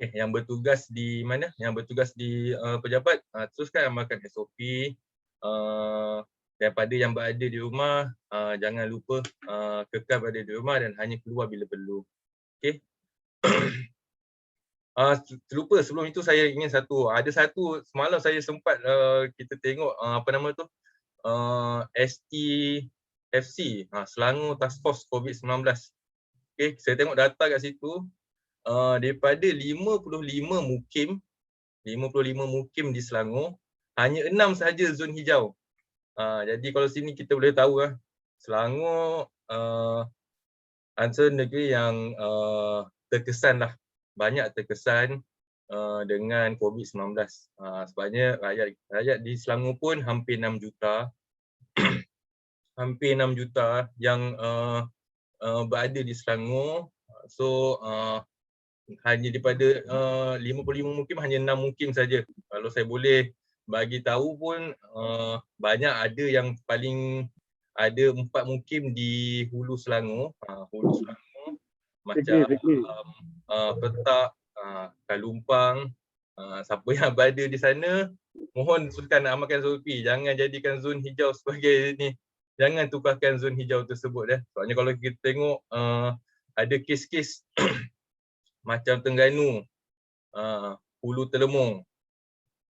yang bertugas di mana? Yang bertugas di pejabat, teruskan amalkan SOP. Daripada yang berada di rumah, jangan lupa kekal berada di rumah dan hanya keluar bila perlu. Okey. Terlupa sebelum itu saya ingin ada satu semalam saya sempat kita tengok apa nama tu, STFC, Selangor Task Force COVID-19. Okey, saya tengok data kat situ, daripada 55 mukim di Selangor, hanya 6 sahaja zon hijau. Jadi kalau sini kita boleh tahu Selangor antara negeri yang terkesan lah, banyak terkesan dengan COVID-19. Sebabnya rakyat di Selangor pun hampir 6 juta. Hampir 6 juta yang berada di Selangor. So hanya daripada 55 mukim, hanya 6 mukim saja. Kalau saya boleh bagi tahu pun, banyak ada yang paling ada 4 mukim di Hulu Selangor. Hulu Selangor macam Petak, Kalumpang. Siapa yang berada di sana, mohon teruskan amalkan SOP. Jangan jadikan zon hijau sebagai ni. Jangan tukarkan zon hijau tersebut. Soalnya kalau kita tengok ada kes-kes macam Terengganu, Hulu Telemong,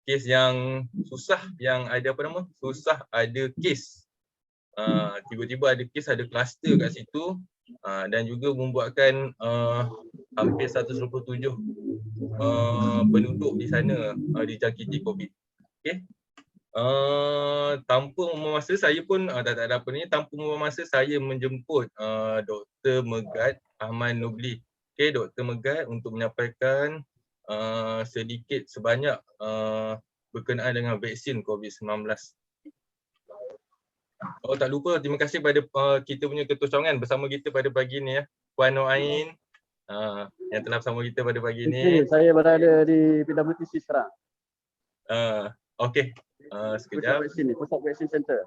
kes yang susah, yang ada apa nama, susah ada kes. Tiba-tiba ada kes, ada kluster kat situ, dan juga membuatkan hampir 127 penduduk di sana dijangkiti COVID. Okay. Tanpa membuang masa, saya pun tak ada apa ni, tanpa membuang masa saya menjemput Dr. Megat Ahmad Nobli. Okay, Dr. Megat untuk menyampaikan sedikit sebanyak berkenaan dengan vaksin COVID-19. Oh, tak lupa, terima kasih pada kita punya ketua cawangan bersama kita pada pagi ni Puan Noain yang telah bersama kita pada pagi ni. Saya berada di PWTC sekarang. Okey, sekejap. Pusat Vaksin Center.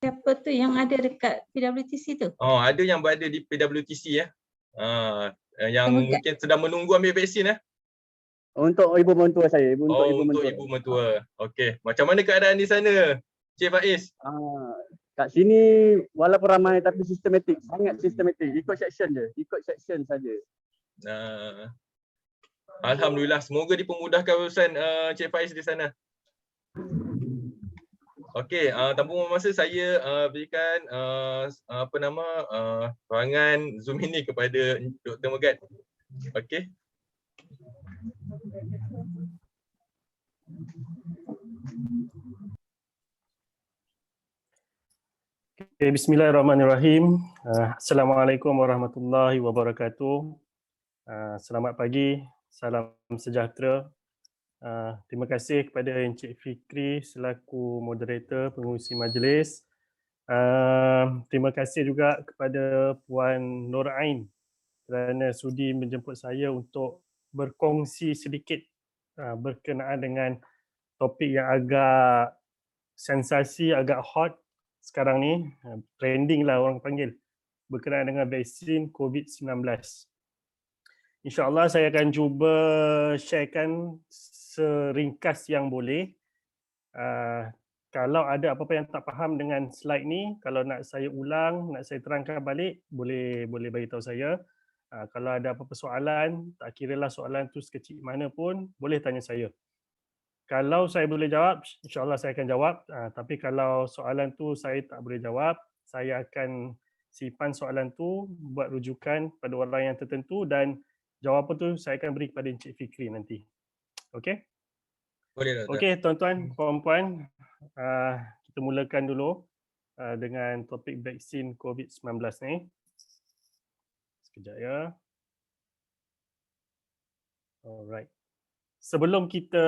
Siapa tu yang ada dekat PWTC tu? Oh, ada yang berada di PWTC yang mungkin sedang menunggu ambil vaksin Untuk ibu mentua saya. Untuk ibu mentua. Okey, macam mana keadaan di sana, Cik Faiz? Kat sini walaupun ramai tapi sistematik, sangat sistematik. Ikut section je, ikut section saja. Alhamdulillah, semoga dipermudahkan urusan Cik Faiz di sana. Okey, tanpa membuang masa saya berikan ruangan Zoom ini kepada Dr. Megat. Okey. Okay, bismillahirrahmanirrahim. Assalamualaikum warahmatullahi wabarakatuh. Selamat pagi, salam sejahtera. Terima kasih kepada Encik Fikri selaku moderator pengurusi majlis. Terima kasih juga kepada Puan Nur Ain kerana sudi menjemput saya untuk berkongsi sedikit berkenaan dengan topik yang agak sensasi, agak hot sekarang ni, trending lah orang panggil, berkenaan dengan vaksin COVID-19. InsyaAllah saya akan cuba sharekan seringkas yang boleh. Kalau ada apa-apa yang tak faham dengan slide ni, kalau nak saya ulang, nak saya terangkan balik, boleh bagi tahu saya. Kalau ada apa-apa soalan, tak kiralah soalan tu sekecil mana pun, boleh tanya saya. Kalau saya boleh jawab, insyaAllah saya akan jawab. Tapi kalau soalan tu saya tak boleh jawab, saya akan simpan soalan tu, buat rujukan pada orang yang tertentu dan jawapan tu saya akan beri kepada Encik Fikri nanti. Okey? Boleh, Doktor. Okey, tuan-tuan, puan-puan, kita mulakan dulu dengan topik vaksin COVID-19 ni. Sekejap ya. Alright. Sebelum kita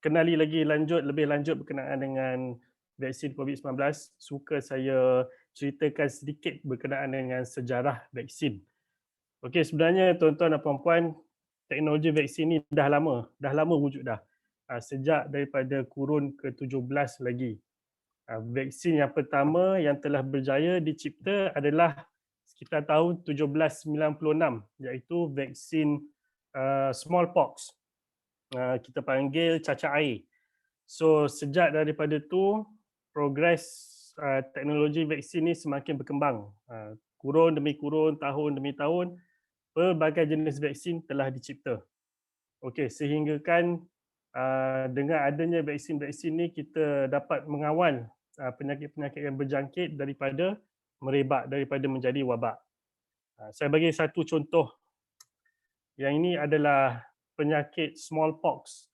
kenali lagi lebih lanjut berkenaan dengan vaksin COVID-19, suka saya ceritakan sedikit berkenaan dengan sejarah vaksin. Okey, sebenarnya tuan-tuan dan puan-puan, teknologi vaksin ni dah lama wujud dah. Sejak daripada kurun ke-17 lagi. Vaksin yang pertama yang telah berjaya dicipta adalah sekitar tahun 1796, iaitu vaksin smallpox. Kita panggil cacar air. So sejak daripada tu progres teknologi vaksin ni semakin berkembang. Kurun demi kurun, tahun demi tahun, pelbagai jenis vaksin telah dicipta. Okey, sehinggakan dengan adanya vaksin-vaksin ni kita dapat mengawal penyakit-penyakit yang berjangkit daripada merebak, daripada menjadi wabak. Saya bagi satu contoh. Yang ini adalah penyakit smallpox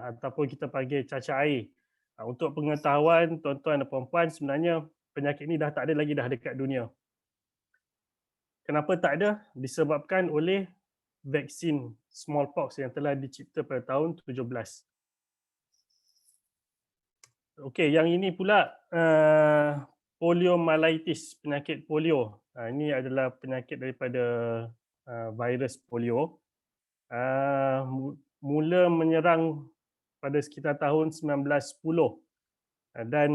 ataupun kita panggil cacar air. Untuk pengetahuan tuan-tuan dan puan-puan, sebenarnya penyakit ini dah tak ada lagi dah dekat dunia. Kenapa tak ada? Disebabkan oleh vaksin smallpox yang telah dicipta pada tahun 17. Okey, yang ini pula poliomyelitis, penyakit polio. Ini adalah penyakit daripada virus polio. Mula menyerang pada sekitar tahun 1910 dan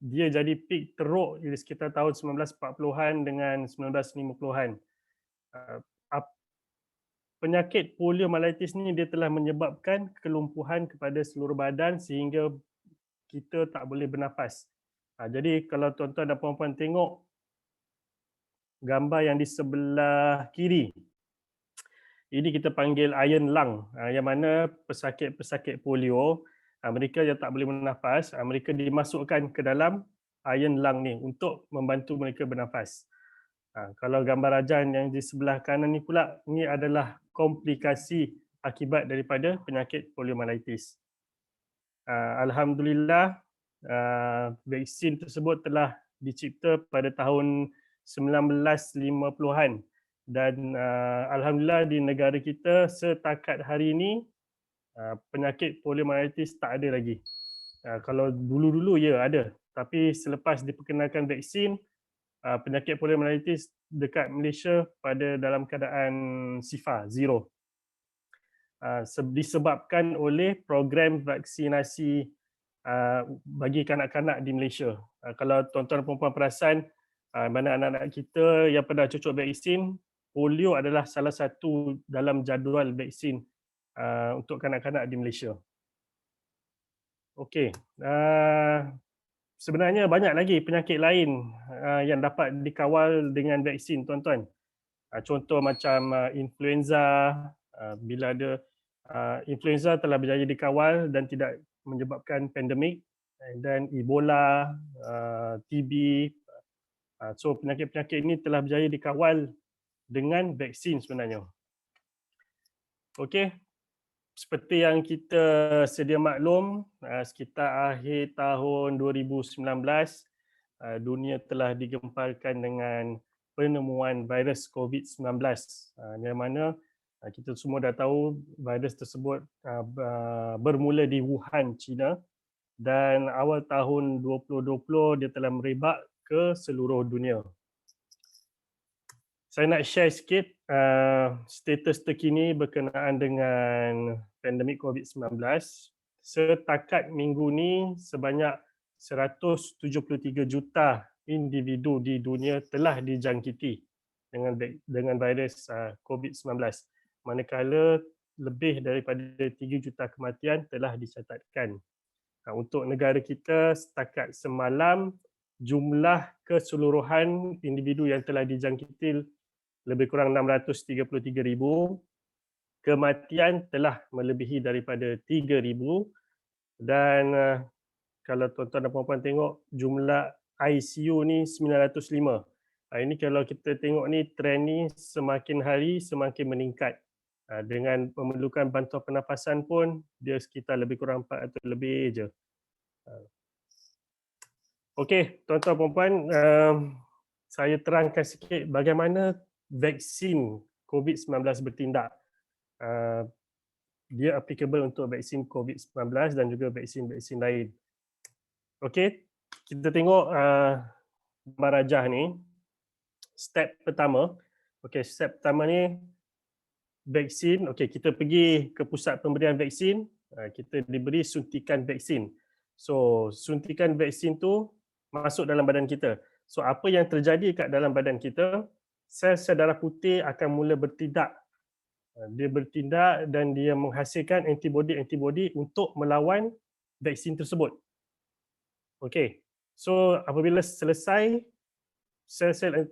dia jadi peak teruk di sekitar tahun 1940-an dengan 1950-an. Penyakit poliomyelitis ni dia telah menyebabkan kelumpuhan kepada seluruh badan sehingga kita tak boleh bernafas. Jadi kalau tuan-tuan dan puan-puan tengok gambar yang di sebelah kiri, ini kita panggil iron lung, yang mana pesakit-pesakit polio, mereka yang tak boleh bernafas, mereka dimasukkan ke dalam iron lung ni untuk membantu mereka bernafas. Kalau gambar rajan yang di sebelah kanan ni pula, ini adalah komplikasi akibat daripada penyakit poliomyelitis. Alhamdulillah, vaksin tersebut telah dicipta pada tahun 1950-an. Dan alhamdulillah di negara kita setakat hari ini penyakit poliomyelitis tak ada lagi. Kalau dulu-dulu ya ada, tapi selepas diperkenalkan vaksin, penyakit poliomyelitis dekat Malaysia pada dalam keadaan sifar, zero. Disebabkan oleh program vaksinasi bagi kanak-kanak di Malaysia. Kalau tuan-tuan dan puan-puan perasan, mana anak-anak kita yang pernah cucuk vaksin, polio adalah salah satu dalam jadual vaksin untuk kanak-kanak di Malaysia. Okey, sebenarnya banyak lagi penyakit lain yang dapat dikawal dengan vaksin, tuan-tuan. Contoh macam influenza, bila ada influenza telah berjaya dikawal dan tidak menyebabkan pandemik, dan Ebola, TB. So penyakit-penyakit ini telah berjaya dikawal dengan vaksin sebenarnya. Okey, seperti yang kita sedia maklum, sekitar akhir tahun 2019, dunia telah digemparkan dengan penemuan virus COVID-19, yang mana kita semua dah tahu virus tersebut bermula di Wuhan, China, dan awal tahun 2020 dia telah merebak ke seluruh dunia. Saya nak share sikit status terkini berkenaan dengan pandemik COVID-19. Setakat minggu ni sebanyak 173 juta individu di dunia telah dijangkiti dengan virus COVID-19. Manakala lebih daripada 3 juta kematian telah dicatatkan. Untuk negara kita setakat semalam, jumlah keseluruhan individu yang telah dijangkiti lebih kurang 633,000. Kematian telah melebihi daripada 3,000. Dan kalau tuan-tuan dan puan-puan tengok jumlah ICU ni 905. Ini kalau kita tengok ni trend ni semakin hari semakin meningkat. Dengan memerlukan bantuan pernafasan pun dia sekitar lebih kurang 400 lebih je. Okey, tuan-tuan dan puan-puan, saya terangkan sikit bagaimana vaksin COVID-19 bertindak. Dia applicable untuk vaksin COVID-19 dan juga vaksin-vaksin lain. Okey, kita tengok gambar rajah ni. Step pertama. Okey, step pertama ni vaksin. Okey, kita pergi ke pusat pemberian vaksin, kita diberi suntikan vaksin. So, suntikan vaksin tu masuk dalam badan kita. So, apa yang terjadi kat dalam badan kita, sel-sel darah putih akan mula bertindak Dia bertindak dan dia menghasilkan antibody-antibody untuk melawan vaksin tersebut. Okey. So apabila selesai sel-sel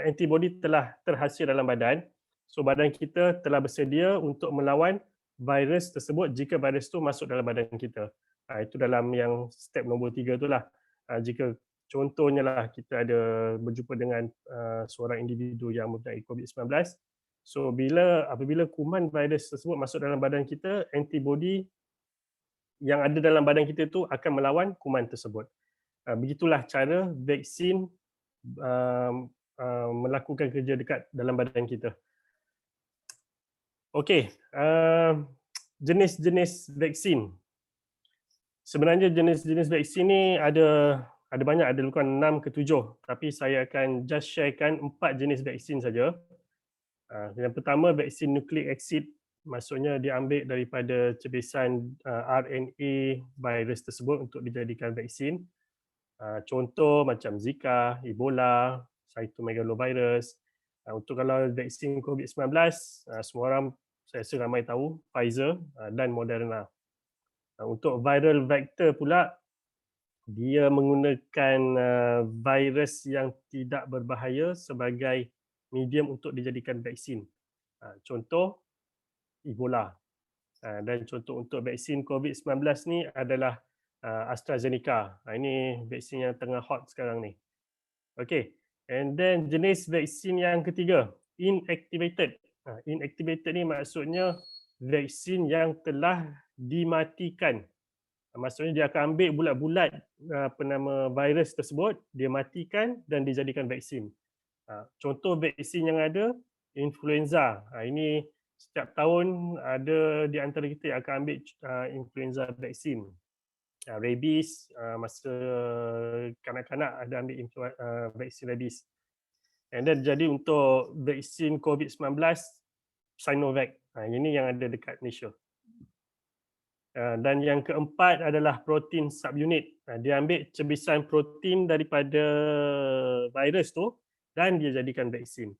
antibody telah terhasil dalam badan, so badan kita telah bersedia untuk melawan virus tersebut jika virus itu masuk dalam badan kita. Itu dalam yang step nombor 3 itulah. Jika contohnya lah kita ada berjumpa dengan seorang individu yang mempunyai COVID-19, so apabila kuman virus tersebut masuk dalam badan kita, antibody yang ada dalam badan kita itu akan melawan kuman tersebut. Begitulah cara vaksin melakukan kerja dekat dalam badan kita. Okey, jenis-jenis vaksin. Sebenarnya jenis-jenis vaksin ni ada banyak, ada lebih kurang 6 ke 7, tapi saya akan just sharekan 4 jenis vaksin saja. Yang pertama, vaksin nucleic acid, maksudnya diambil daripada cebisan RNA virus tersebut untuk dijadikan vaksin. Contoh macam Zika, Ebola, cytomegalovirus. Untuk kalau vaksin COVID-19, semua orang saya rasa ramai tahu, Pfizer dan Moderna. Untuk viral vector pula, dia menggunakan virus yang tidak berbahaya sebagai medium untuk dijadikan vaksin. Contoh, Ebola. Dan contoh untuk vaksin COVID-19 ni adalah AstraZeneca. Ini vaksin yang tengah hot sekarang ni. Okay. And then jenis vaksin yang ketiga, inactivated. Inactivated ni maksudnya vaksin yang telah dimatikan. Maksudnya dia akan ambil bulat-bulat virus tersebut, dia matikan dan dijadikan vaksin. Contoh vaksin yang ada, influenza. Ini setiap tahun ada di antara kita yang akan ambil influenza vaksin. Rabies, masa kanak-kanak ada ambil vaksin rabies. And then jadi untuk vaksin COVID-19, Sinovac. Ini yang ada dekat Malaysia. Dan yang keempat adalah protein subunit. Dia ambil cebisan protein daripada virus tu dan dia jadikan vaksin.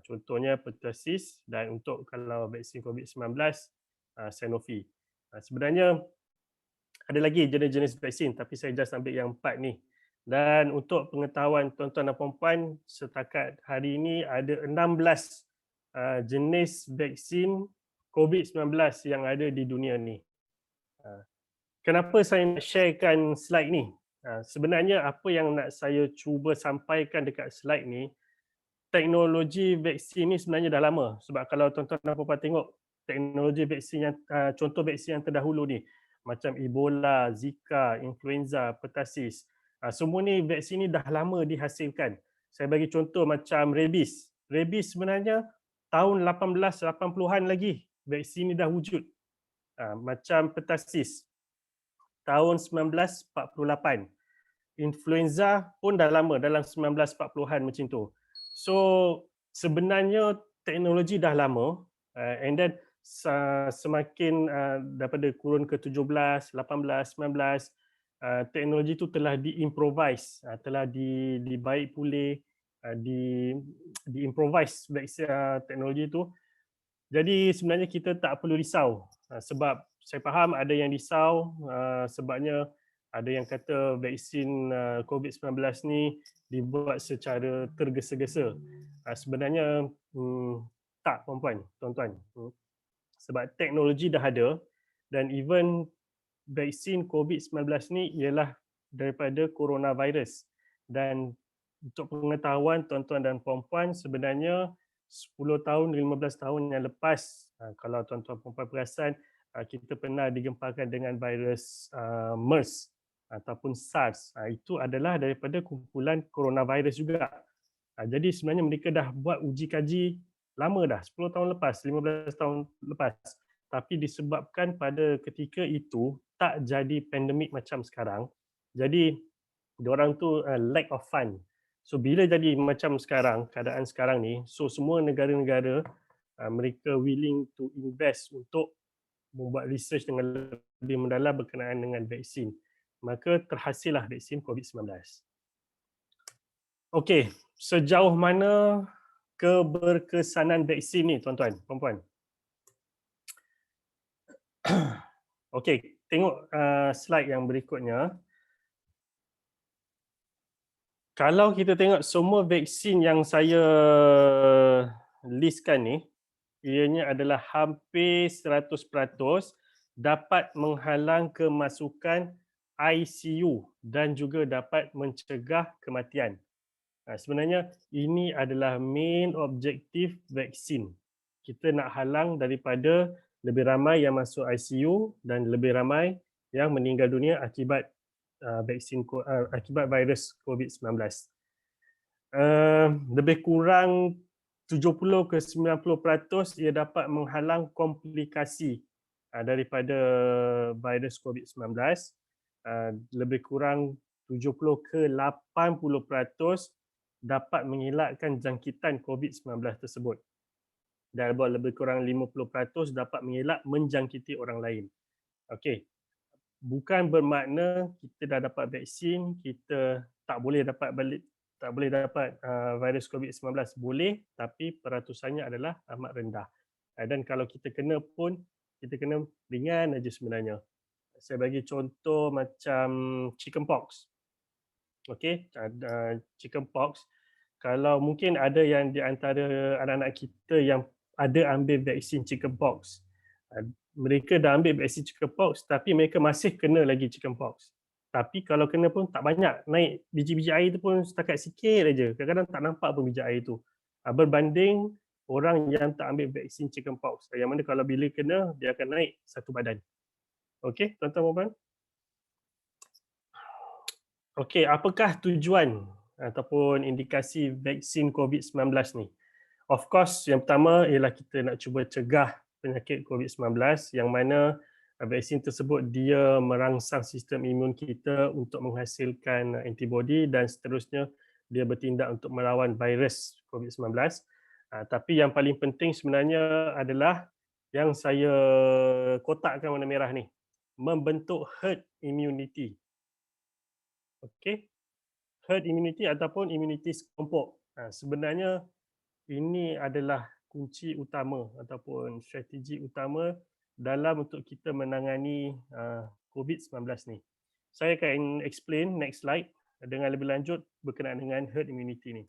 Contohnya pertussis, dan untuk kalau vaksin COVID-19, Sanofi. Sebenarnya ada lagi jenis-jenis vaksin, tapi saya just ambil yang 4 ni. Dan untuk pengetahuan tuan-tuan dan puan-puan, setakat hari ini ada 16 jenis vaksin COVID-19 yang ada di dunia ni. Kenapa saya nak sharekan slide ni? Sebenarnya apa yang nak saya cuba sampaikan dekat slide ni, teknologi vaksin ni sebenarnya dah lama. Sebab kalau tuan-tuan dan puan-puan tengok teknologi vaksin yang contoh vaksin yang terdahulu ni, macam Ebola, Zika, influenza, pertussis, semua ni vaksin ni dah lama dihasilkan. Saya bagi contoh macam rabies. Rabies sebenarnya tahun 1880-an lagi vaksin ni dah wujud. Macam pertussis tahun 1948. Influenza pun dah lama, dalam 1940-an macam tu. So sebenarnya teknologi dah lama, and then semakin daripada kurun ke-17, 18, 19, teknologi tu telah diimprovise, telah dibaik pulih, diimprovise teknologi tu. Jadi sebenarnya kita tak perlu risau, sebab saya faham ada yang risau sebabnya ada yang kata vaksin COVID-19 ni dibuat secara tergesa-gesa. Sebenarnya tak, tuan-tuan. Sebab teknologi dah ada, dan even vaksin COVID-19 ni ialah daripada coronavirus. Dan untuk pengetahuan tuan-tuan dan puan-puan, sebenarnya 10 tahun, 15 tahun yang lepas, kalau tuan-tuan puan-puan perasan, kita pernah digemparkan dengan virus MERS ataupun SARS. Itu adalah daripada kumpulan coronavirus juga. Jadi sebenarnya mereka dah buat uji kaji lama dah, 10 tahun lepas, 15 tahun lepas. Tapi disebabkan pada ketika itu tak jadi pandemik macam sekarang, jadi diorang tu lack of fund. So bila jadi macam sekarang, keadaan sekarang ni, so semua negara-negara mereka willing to invest untuk membuat research dengan lebih mendalam berkenaan dengan vaksin. Maka terhasillah vaksin COVID-19. Okey, sejauh mana keberkesanan vaksin ni tuan-tuan, puan-puan. Okey, tengok slide yang berikutnya. Kalau kita tengok semua vaksin yang saya listkan ni, ianya adalah hampir 100% dapat menghalang kemasukan ICU dan juga dapat mencegah kematian. Sebenarnya ini adalah main objektif vaksin. Kita nak halang daripada lebih ramai yang masuk ICU dan lebih ramai yang meninggal dunia akibat akibat virus COVID-19. Lebih kurang 70 ke 90% ia dapat menghalang komplikasi daripada virus COVID-19. Lebih kurang 70 ke 80% dapat mengelakkan jangkitan COVID-19 tersebut. Dan lebih kurang 50% dapat mengelak menjangkiti orang lain. Okey. Bukan bermakna kita dah dapat vaksin, kita tak boleh dapat virus COVID-19. Boleh, tapi peratusannya adalah amat rendah. Dan kalau kita kena pun, kita kena ringan aja sebenarnya. Saya bagi contoh macam chickenpox. Okey, chickenpox. Kalau mungkin ada yang di antara anak-anak kita yang ada ambil vaksin chickenpox. Mereka dah ambil vaksin chickenpox tapi mereka masih kena lagi chickenpox. Tapi kalau kena pun tak banyak, naik biji-biji air tu pun setakat sikit aja. Kadang-kadang tak nampak pun biji air tu. Berbanding orang yang tak ambil vaksin chickenpox. Yang mana kalau bila kena, dia akan naik satu badan. Okey, tuan-tuan puan-puan. Okey, apakah tujuan ataupun indikasi vaksin COVID-19 ni? Of course, yang pertama ialah kita nak cuba cegah penyakit COVID-19 yang mana vaksin tersebut dia merangsang sistem imun kita untuk menghasilkan antibody dan seterusnya dia bertindak untuk melawan virus COVID-19. Tapi yang paling penting sebenarnya adalah yang saya kotakkan warna merah ni, membentuk herd immunity. Okey. Herd immunity ataupun immunity sekelompok. Sebenarnya ini adalah kunci utama ataupun strategi utama dalam untuk kita menangani COVID-19 ni. Saya akan explain next slide dengan lebih lanjut berkenaan dengan herd immunity ni.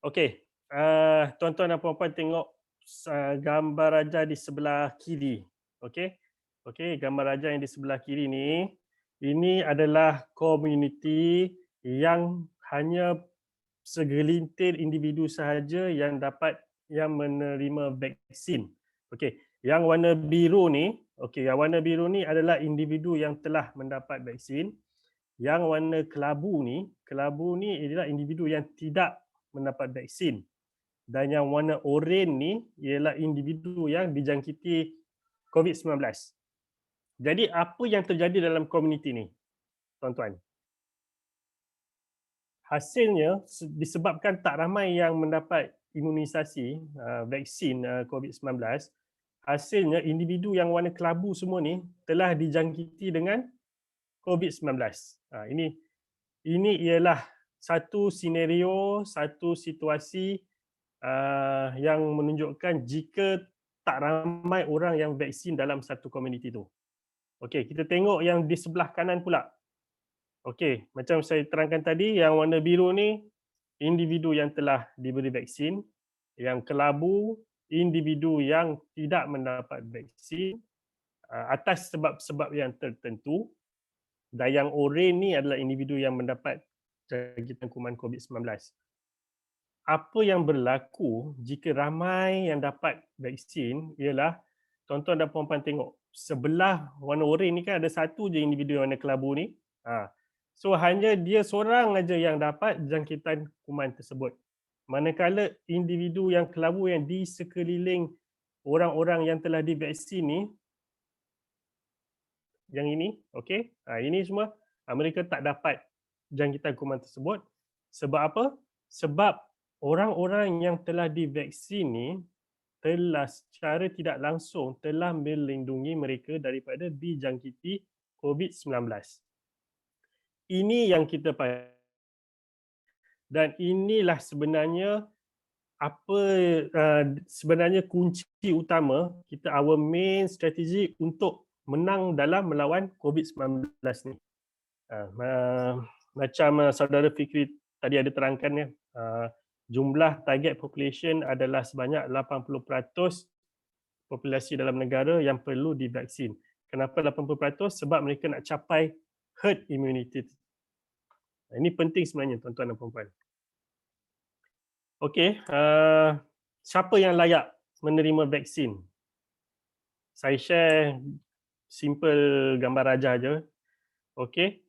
Okey, tuan-tuan dan puan-puan tengok gambar raja di sebelah kiri. Okey, gambar raja yang di sebelah kiri ni, ini adalah community yang hanya segelintir individu sahaja yang menerima vaksin. Okey, yang warna biru ni, yang warna biru ni adalah individu yang telah mendapat vaksin. Yang warna kelabu ni adalah individu yang tidak mendapat vaksin. Dan yang warna oranye ni ialah individu yang dijangkiti COVID-19. Jadi apa yang terjadi dalam komuniti ni, tuan-tuan? Hasilnya disebabkan tak ramai yang mendapat imunisasi vaksin COVID-19, hasilnya individu yang warna kelabu semua ni telah dijangkiti dengan COVID-19. Ini ialah satu senario, satu situasi yang menunjukkan jika tak ramai orang yang vaksin dalam satu komuniti tu. Okey, kita tengok yang di sebelah kanan pula. Okey, macam saya terangkan tadi, yang warna biru ni individu yang telah diberi vaksin, yang kelabu individu yang tidak mendapat vaksin atas sebab-sebab yang tertentu, dan yang oranye ni adalah individu yang mendapat jangkitan kuman COVID-19. Apa yang berlaku jika ramai yang dapat vaksin ialah, tuan-tuan dan puan-puan tengok, sebelah warna oranye ni kan ada satu je individu yang warna kelabu ni. So hanya dia seorang aja yang dapat jangkitan kuman tersebut. Manakala individu yang kelabu yang di sekeliling orang-orang yang telah divaksin ni, yang ini, okey, ini semua mereka tak dapat jangkitan kuman tersebut. Sebab apa? Sebab orang-orang yang telah divaksin ni telah secara tidak langsung telah melindungi mereka daripada dijangkiti COVID-19. Ini yang kita Dan inilah sebenarnya apa sebenarnya kunci utama kita, our main strategi untuk menang dalam melawan COVID-19 ni. Macam saudara Fikri tadi ada terangkan ya, jumlah target population adalah sebanyak 80% populasi dalam negara yang perlu divaksin. Kenapa 80%? Sebab mereka nak capai herd immunity. Ini penting sebenarnya tuan-tuan dan puan-puan. Okey, siapa yang layak menerima vaksin? Saya share simple gambar raja je. Okey,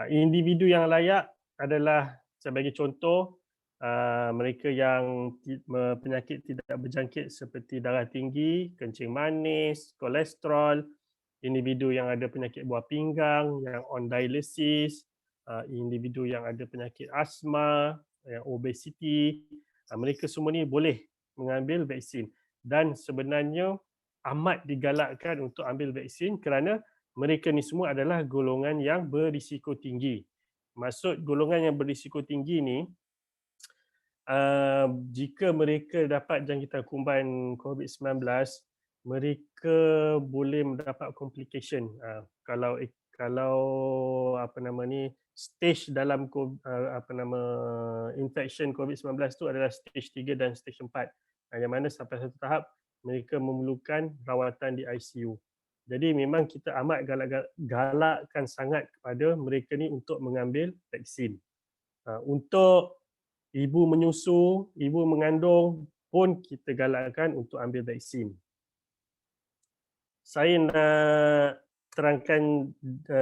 individu yang layak adalah, saya bagi contoh, mereka yang penyakit tidak berjangkit seperti darah tinggi, kencing manis, kolesterol, individu yang ada penyakit buah pinggang, yang on dialysis, individu yang ada penyakit asma, yang obesity, mereka semua ni boleh mengambil vaksin. Dan sebenarnya amat digalakkan untuk ambil vaksin kerana mereka ni semua adalah golongan yang berisiko tinggi. Maksud golongan yang berisiko tinggi ni, jika mereka dapat jangkitan kumban COVID-19, mereka boleh mendapat complication. Kalau apa nama ni, stage dalam infection COVID-19 tu adalah stage 3 dan stage 4. Yang mana sampai satu tahap mereka memerlukan rawatan di ICU. Jadi memang kita amat galakkan sangat kepada mereka ni untuk mengambil vaksin. Untuk ibu menyusu, ibu mengandung pun kita galakkan untuk ambil vaksin. Saya nak terangkan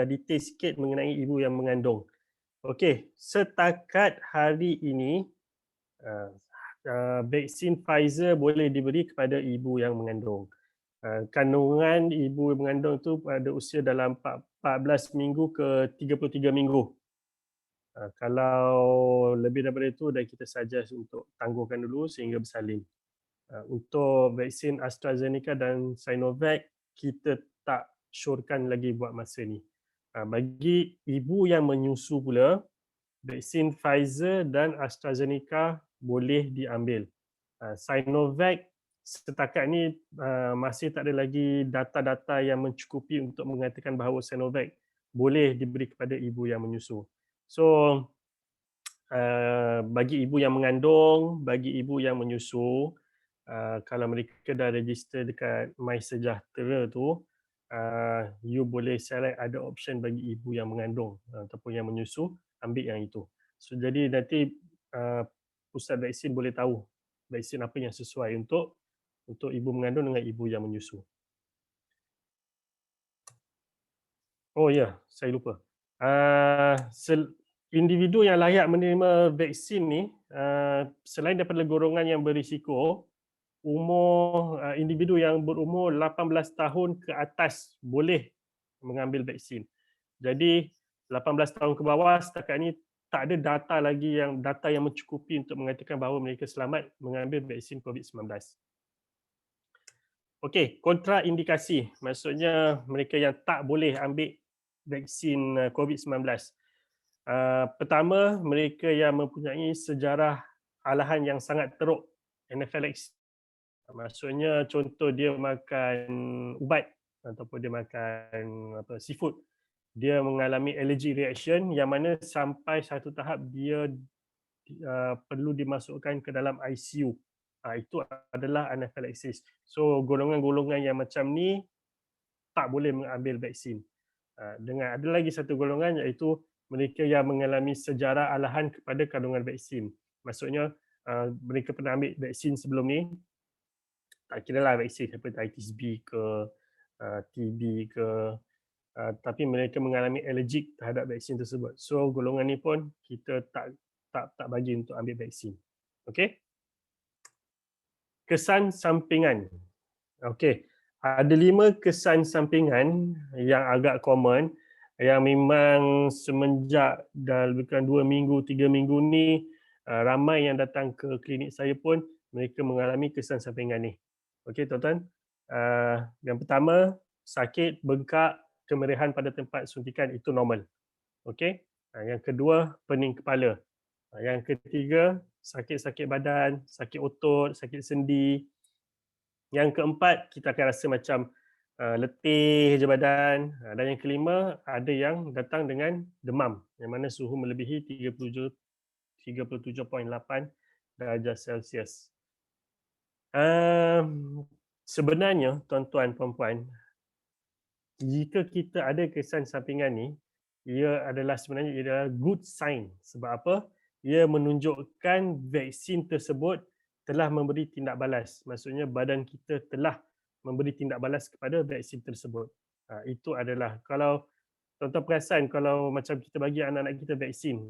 detail sikit mengenai ibu yang mengandung. Okey, setakat hari ini vaksin Pfizer boleh diberi kepada ibu yang mengandung. Kandungan ibu mengandung tu pada usia dalam 14 minggu ke 33 minggu. Kalau lebih daripada itu, dan kita suggest untuk tangguhkan dulu sehingga bersalin. Untuk vaksin AstraZeneca dan Sinovac, kita tak syorkan lagi buat masa ni. Bagi ibu yang menyusu pula, vaksin Pfizer dan AstraZeneca boleh diambil. Sinovac setakat ni masih tak ada lagi data-data yang mencukupi untuk mengatakan bahawa Sinovac boleh diberi kepada ibu yang menyusu. So, bagi ibu yang mengandung, bagi ibu yang menyusu, kalau mereka dah register dekat MySejahtera tu, you boleh select ada option bagi ibu yang mengandung ataupun yang menyusu, ambil yang itu. So, jadi nanti pusat vaksin boleh tahu vaksin apa yang sesuai untuk ibu mengandung dengan ibu yang menyusu. Oh ya, saya lupa. Individu yang layak menerima vaksin ni, selain daripada golongan yang berisiko, individu yang berumur 18 tahun ke atas boleh mengambil vaksin. Jadi 18 tahun ke bawah setakat ni tak ada data yang mencukupi untuk mengatakan bahawa mereka selamat mengambil vaksin COVID-19. Okey, kontraindikasi, maksudnya mereka yang tak boleh ambil vaksin COVID-19. Pertama, mereka yang mempunyai sejarah alahan yang sangat teruk, anaphylaxis. Maksudnya contoh dia makan ubat ataupun dia makan seafood, dia mengalami allergic reaction yang mana sampai satu tahap dia perlu dimasukkan ke dalam ICU. Itu adalah anaphylaxis. So golongan-golongan yang macam ni tak boleh mengambil vaksin. Dengan ada lagi satu golongan iaitu mereka yang mengalami sejarah alahan kepada kandungan vaksin. Maksudnya mereka pernah ambil vaksin sebelum ni, tak kira lah vaksin hepatitis B ke TB ke, tapi mereka mengalami allergic terhadap vaksin tersebut. So golongan ni pun kita tak bagi untuk ambil vaksin. Okey? Kesan sampingan. Okey, ada 5 kesan sampingan yang agak common yang memang semenjak dah lebih kurang 2 minggu, 3 minggu ni ramai yang datang ke klinik saya pun mereka mengalami kesan sampingan ni. Okey tuan-tuan, yang pertama sakit, bengkak, kemerihan pada tempat suntikan itu normal. Okey, yang kedua pening kepala. Yang ketiga, sakit-sakit badan, sakit otot, sakit sendi. Yang keempat, kita akan rasa macam letih je badan. Dan yang kelima, ada yang datang dengan demam yang mana suhu melebihi 37.8 darjah Celsius. Sebenarnya tuan-tuan puan-puan, jika kita ada kesan sampingan ni, ia adalah good sign. Sebab apa? Ia menunjukkan vaksin tersebut telah memberi tindak balas. Maksudnya badan kita telah memberi tindak balas kepada vaksin tersebut. Itu adalah, kalau tuan-tuan perasan, kalau macam kita bagi anak-anak kita vaksin,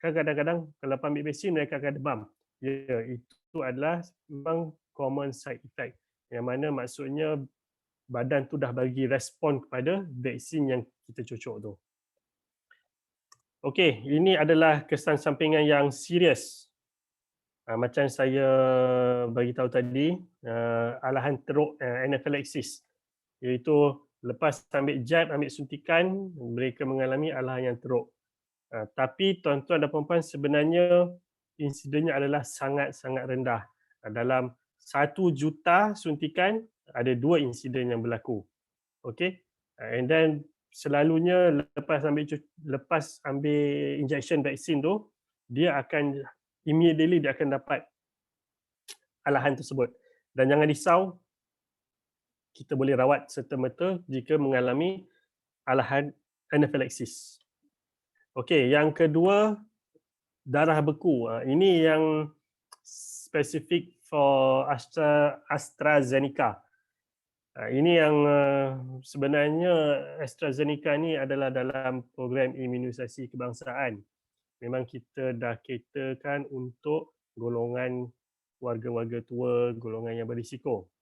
kan kadang-kadang kalau ambil vaksin mereka akan demam. Ya, itu adalah memang common side effect. Yang mana maksudnya badan tu dah bagi respon kepada vaksin yang kita cocok tu. Okey, ini adalah kesan sampingan yang serius. Macam saya bagi tahu tadi, alahan teruk anaphylaxis, iaitu lepas ambil jab, ambil suntikan, mereka mengalami alahan yang teruk. Tapi tuan-tuan dan puan-puan, sebenarnya insidennya adalah sangat-sangat rendah. Dalam 1 juta suntikan, ada 2 insiden yang berlaku. Okay? And then selalunya lepas ambil injection vaksin tu, dia akan immediately dia akan dapat alahan tersebut. Dan jangan risau, kita boleh rawat serta-merta jika mengalami alahan anaphylaxis. Okey, yang kedua, darah beku. Ini yang spesifik for AstraZeneca. Ini yang sebenarnya AstraZeneca ni adalah dalam program imunisasi kebangsaan. Memang kita dah caterkan untuk golongan warga-warga tua, golongan yang berisiko.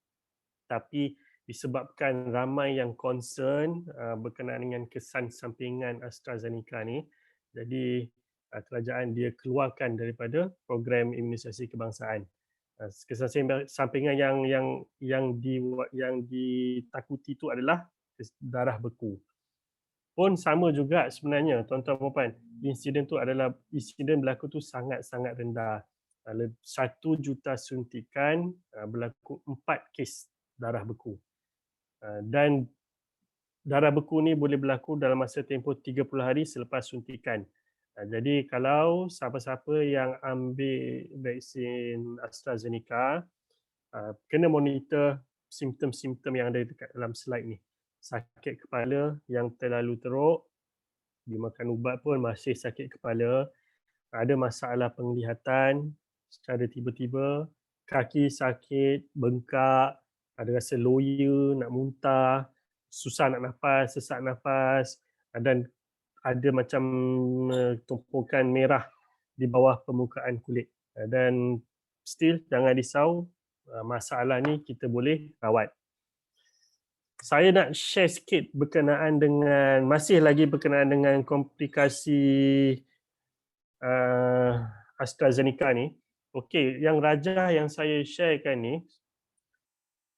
Tapi disebabkan ramai yang concern berkenaan dengan kesan sampingan AstraZeneca ni, jadi kerajaan dia keluarkan daripada program imunisasi kebangsaan. Kesan sampingan yang ditakuti itu adalah darah beku. Pun sama juga sebenarnya tuan-tuan dan puan, insiden tu adalah insiden berlaku tu sangat-sangat rendah. 1 juta suntikan berlaku 4 kes darah beku. Dan darah beku ni boleh berlaku dalam masa tempoh 30 hari selepas suntikan. Jadi kalau siapa-siapa yang ambil vaksin AstraZeneca, kena monitor simptom-simptom yang ada dekat dalam slide ni. Sakit kepala yang terlalu teruk, dimakan ubat pun masih sakit kepala, ada masalah penglihatan secara tiba-tiba, kaki sakit, bengkak, ada rasa loya, nak muntah, susah nak nafas, sesak nafas, dan ada macam tumpukan merah di bawah permukaan kulit. Dan still jangan risau, masalah ni kita boleh rawat. Saya nak share sikit masih lagi berkenaan dengan komplikasi AstraZeneca ni. Okey, yang rajah yang saya sharekan ni,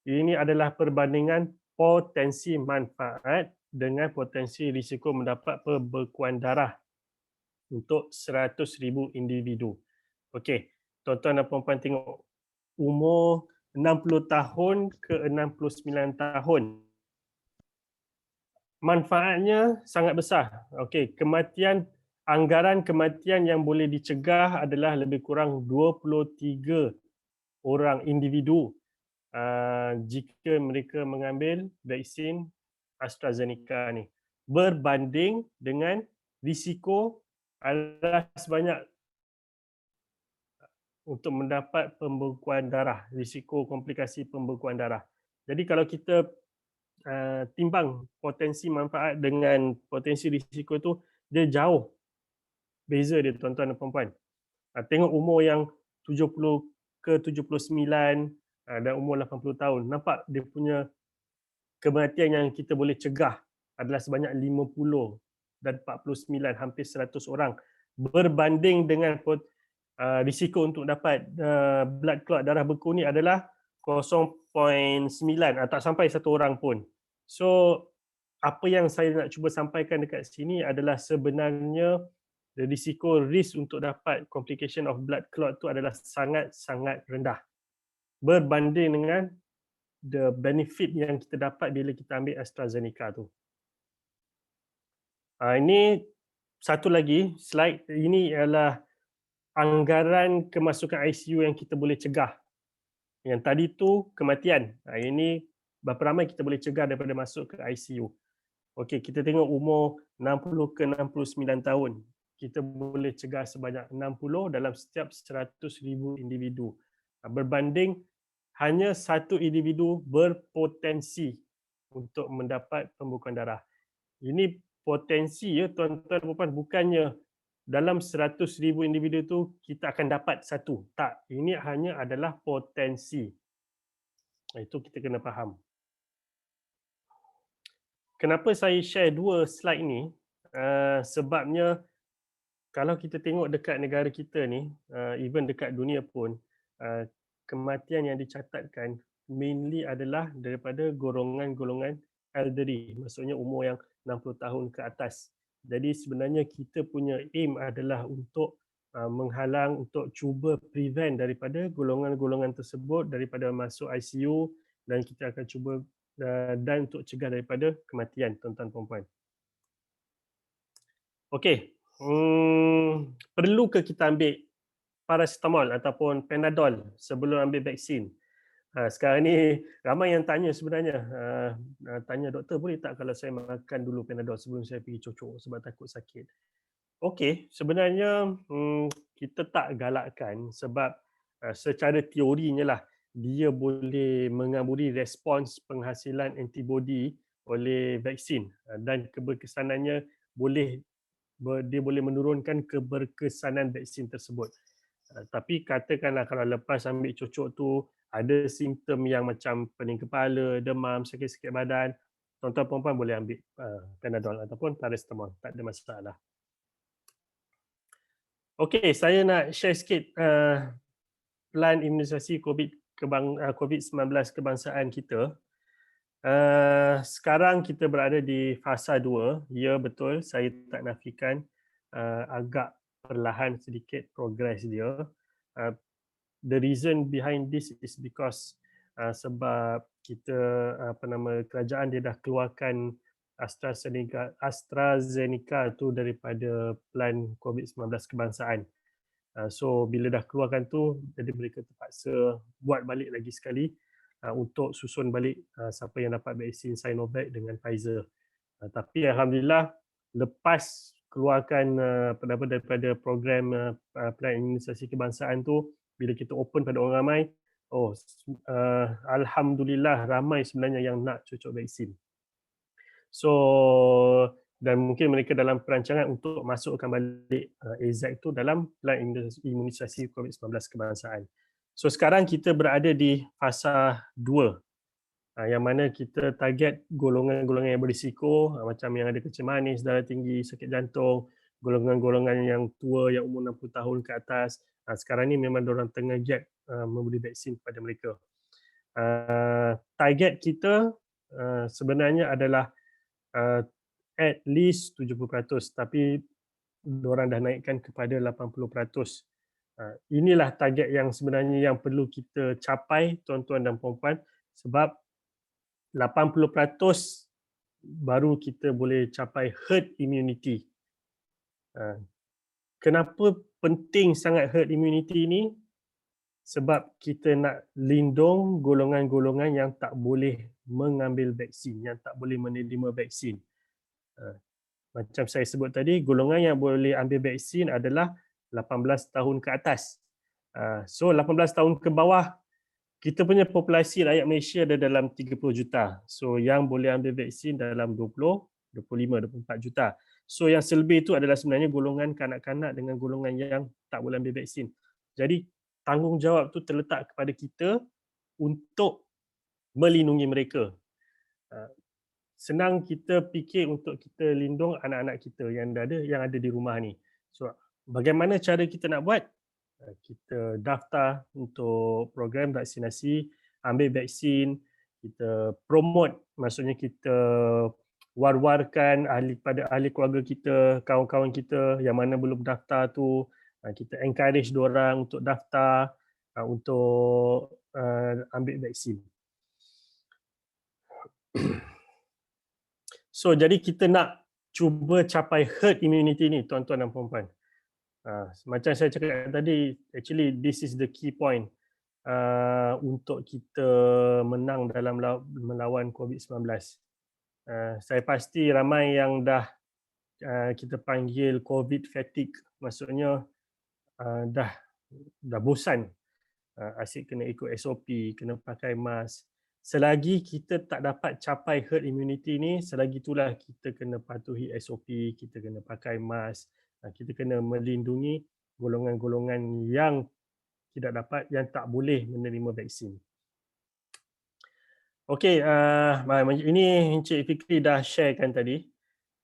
ini adalah perbandingan potensi manfaat dengan potensi risiko mendapat pembekuan darah untuk 100,000 individu. Okey, tuan-tuan dan puan-puan tengok umur 60 tahun ke 69 tahun. Manfaatnya sangat besar. Okey, anggaran kematian yang boleh dicegah adalah lebih kurang 23 orang individu jika mereka mengambil vaksin AstraZeneca ni, berbanding dengan risiko adalah sebanyak untuk mendapat pembekuan darah, risiko komplikasi pembekuan darah. Jadi kalau kita timbang potensi manfaat dengan potensi risiko tu, dia jauh beza dia tuan-tuan dan puan-puan. Tengok umur yang 70 ke 79 dan umur 80 tahun, nampak dia punya kematian yang kita boleh cegah adalah sebanyak 50 dan 49, hampir 100 orang, berbanding dengan risiko untuk dapat blood clot, darah beku ni adalah 0.9, tak sampai 1 orang pun. So apa yang saya nak cuba sampaikan dekat sini adalah sebenarnya risiko risk untuk dapat complication of blood clot tu adalah sangat-sangat rendah berbanding dengan the benefit yang kita dapat bila kita ambil AstraZeneca tu. Ini satu lagi slide, ini ialah anggaran kemasukan ICU yang kita boleh cegah. Yang tadi tu kematian. Ini berapa ramai kita boleh cegah daripada masuk ke ICU. Okey, kita tengok umur 60 ke 69 tahun. Kita boleh cegah sebanyak 60 dalam setiap 100,000 individu. Berbanding hanya satu individu berpotensi untuk mendapat pembekuan darah. Ini potensi ya tuan-tuan dan puan, bukannya dalam 100,000 individu tu kita akan dapat satu. Tak, ini hanya adalah potensi. Itu kita kena faham. Kenapa saya share dua slide ni? Sebabnya kalau kita tengok dekat negara kita ni, even dekat dunia pun, kematian yang dicatatkan mainly adalah daripada golongan-golongan elderly, maksudnya umur yang 60 tahun ke atas. Jadi sebenarnya kita punya aim adalah untuk menghalang, untuk cuba prevent daripada golongan-golongan tersebut daripada masuk ICU, dan kita akan cuba dan untuk cegah daripada kematian tuan-tuan dan puan. Okey, perlu ke kita ambil paracetamol ataupun Panadol sebelum ambil vaksin? Sekarang ni ramai yang tanya sebenarnya, tanya doktor boleh tak kalau saya makan dulu Panadol sebelum saya pergi cocok sebab takut sakit. Okey, sebenarnya kita tak galakkan sebab secara teorinya lah dia boleh mengaburi respons penghasilan antibodi oleh vaksin, dan keberkesanannya dia boleh menurunkan keberkesanan vaksin tersebut. Tapi katakanlah kalau lepas ambil cocok tu ada simptom yang macam pening kepala, demam, sakit-sakit badan, tuan-tuan puan-puan boleh ambil Panadol ataupun paracetamol, tak ada masalah. Okey, saya nak share sikit plan imunisasi COVID-19 kebangsaan kita. Sekarang kita berada di fasa 2. Ya, betul, saya tak nafikan agak perlahan sedikit progress dia. The reason behind this is because sebab kita kerajaan dia dah keluarkan AstraZeneca tu daripada plan COVID-19 kebangsaan. So bila dah keluarkan tu, jadi mereka terpaksa buat balik lagi sekali untuk susun balik siapa yang dapat vaksin Sinovac dengan Pfizer. Tapi alhamdulillah lepas keluarkan daripada program plan imunisasi kebangsaan tu, bila kita open pada orang ramai, alhamdulillah ramai sebenarnya yang nak cocok vaksin. So, dan mungkin mereka dalam perancangan untuk masukkan balik AZ tu dalam plan imunisasi COVID-19 kebangsaan. So sekarang kita berada di fasa 2, yang mana kita target golongan-golongan yang berisiko, macam yang ada kencing manis, darah tinggi, sakit jantung, golongan-golongan yang tua yang umur 60 tahun ke atas. Sekarang ni memang diorang tengah giat memberi vaksin kepada mereka. Target kita sebenarnya adalah at least 70%, tapi diorang dah naikkan kepada 80%. Inilah target yang sebenarnya yang perlu kita capai tuan-tuan dan puan-puan, sebab 80% baru kita boleh capai herd immunity. Kenapa penting sangat herd immunity ni? Sebab kita nak lindung golongan-golongan yang tak boleh mengambil vaksin, yang tak boleh menerima vaksin. Macam saya sebut tadi, golongan yang boleh ambil vaksin adalah 18 tahun ke atas. So 18 tahun ke bawah, kita punya populasi rakyat Malaysia ada dalam 30 juta. So yang boleh ambil vaksin dalam 20, 25, 24 juta. So yang selebih itu adalah sebenarnya golongan kanak-kanak dengan golongan yang tak boleh ambil vaksin. Jadi tanggungjawab tu terletak kepada kita untuk melindungi mereka. Senang kita fikir untuk kita lindung anak-anak kita yang ada di rumah ni. So bagaimana cara kita nak buat? Kita daftar untuk program vaksinasi, ambil vaksin, kita promote, maksudnya kita war-warkan pada ahli keluarga kita, kawan-kawan kita yang mana belum daftar tu, kita encourage diorang untuk daftar, untuk ambil vaksin. So jadi kita nak cuba capai herd immunity ni tuan-tuan dan puan-puan. Macam saya cakap tadi, actually this is the key point untuk kita menang dalam melawan COVID-19. Saya pasti ramai yang dah kita panggil COVID fatigue, maksudnya dah bosan asyik kena ikut SOP, kena pakai mask. Selagi kita tak dapat capai herd immunity ni, selagi itulah kita kena patuhi SOP, kita kena pakai mask, kita kena melindungi golongan-golongan yang tidak dapat, yang tak boleh menerima vaksin. Okey, ini Encik Fikri dah sharekan tadi.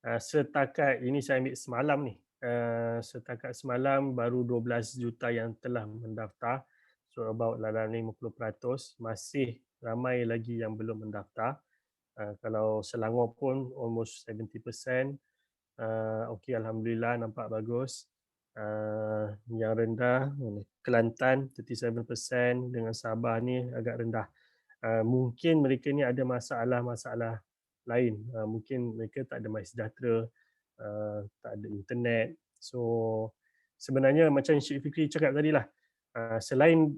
Setakat ini saya ambil semalam ni. Setakat semalam baru 12 juta yang telah mendaftar. So about dalam 50%. Masih ramai lagi yang belum mendaftar. Kalau Selangor pun almost 70%. Okey, alhamdulillah nampak bagus. Yang rendah Kelantan 37%, dengan Sabah ni agak rendah. Mungkin mereka ni ada masalah-masalah lain. Mungkin mereka tak ada MySejahtera, tak ada internet. So sebenarnya macam Encik Fikri cakap tadi lah, selain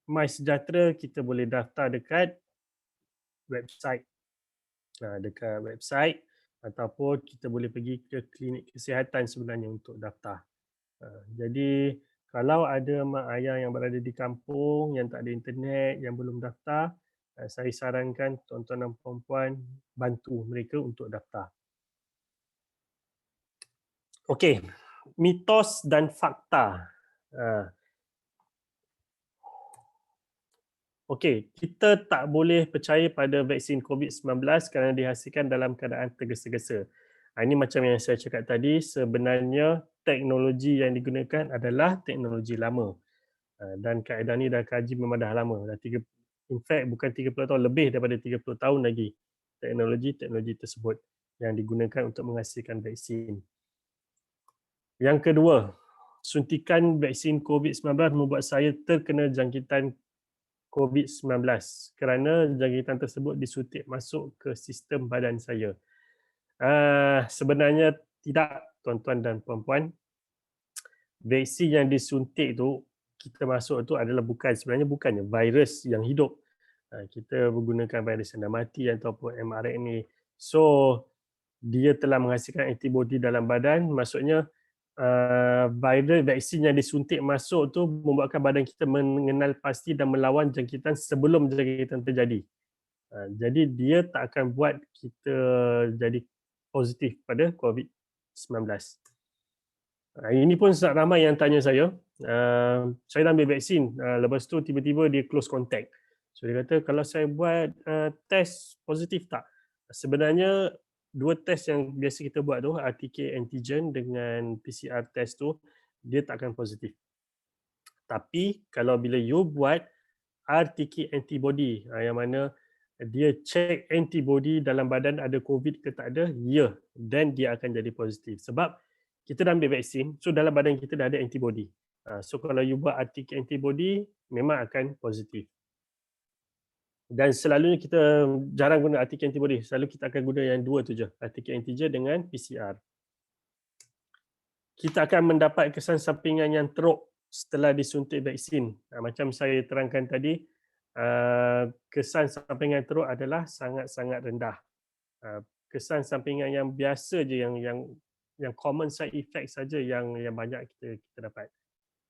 MySejahtera, kita boleh daftar dekat website. Ataupun kita boleh pergi ke klinik kesihatan sebenarnya untuk daftar. Jadi kalau ada mak ayah yang berada di kampung yang tak ada internet, yang belum daftar, saya sarankan tuan-tuan dan puan-puan bantu mereka untuk daftar. Okey, mitos dan fakta. Okey, kita tak boleh percaya pada vaksin COVID-19 kerana dihasilkan dalam keadaan tergesa-gesa. Ini macam yang saya cakap tadi, sebenarnya teknologi yang digunakan adalah teknologi lama. Dan kaedah ni dah kaji memang dah lama. In fact, bukan 30 tahun, lebih daripada 30 tahun lagi teknologi tersebut yang digunakan untuk menghasilkan vaksin. Yang kedua, suntikan vaksin COVID-19 membuat saya terkena jangkitan COVID-19 kerana jangkitan tersebut disuntik masuk ke sistem badan saya. Sebenarnya tidak, tuan-tuan dan puan-puan. Vaksin yang disuntik tu, kita masuk tu adalah sebenarnya bukannya virus yang hidup. Kita menggunakan virus yang dah mati ataupun mRNA. So, dia telah menghasilkan antibody dalam badan, maksudnya virus vaksin yang disuntik masuk tu membuatkan badan kita mengenal pasti dan melawan jangkitan sebelum jangkitan terjadi. Jadi dia tak akan buat kita jadi positif pada COVID-19. Ini pun ramai yang tanya saya. Saya dah ambil vaksin, lepas tu tiba-tiba dia close contact. So dia kata kalau saya buat test positif tak? Sebenarnya dua test yang biasa kita buat tu, RTK antigen dengan PCR test tu, dia tak akan positif. Tapi kalau bila you buat RTK antibody, yang mana dia check antibody dalam badan ada COVID ke tak ada, then dia akan jadi positif. Sebab kita dah ambil vaksin, so dalam badan kita dah ada antibody. So kalau you buat RTK antibody, memang akan positif. Dan selalunya kita jarang guna RTK antibody, selalu kita akan guna yang dua tu je, RTK antigen dengan PCR. Kita akan mendapat kesan sampingan yang teruk setelah disuntik vaksin. Macam saya terangkan tadi, kesan sampingan teruk adalah sangat-sangat rendah. Kesan sampingan yang biasa je, yang common side effect saja yang banyak kita dapat.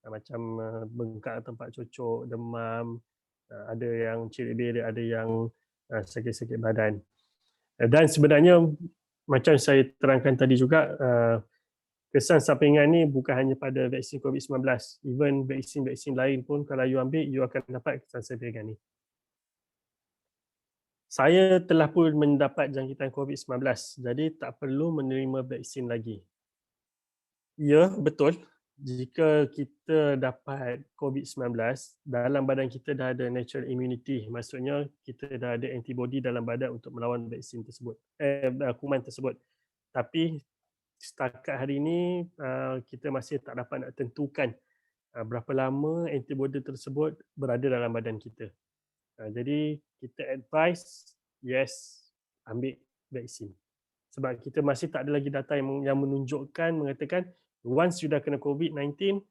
Macam bengkak tempat cucuk, demam, ada yang cirit berak, ada yang sakit-sakit badan. Dan sebenarnya macam saya terangkan tadi juga, kesan sampingan ni bukan hanya pada vaksin COVID-19. Even vaksin-vaksin lain pun kalau you ambil, you akan dapat kesan sampingan ni. Saya telah pun mendapat jangkitan COVID-19, jadi tak perlu menerima vaksin lagi. Ya, betul. jika kita dapat COVID-19, dalam badan kita dah ada natural immunity. Maksudnya kita dah ada antibody dalam badan untuk melawan vaksin tersebut, kuman tersebut. Tapi setakat hari ini kita masih tak dapat nak tentukan berapa lama antibody tersebut berada dalam badan kita. Jadi kita advise yes, ambil vaksin. Sebab kita masih tak ada lagi data yang menunjukkan, mengatakan once you dah kena COVID-19,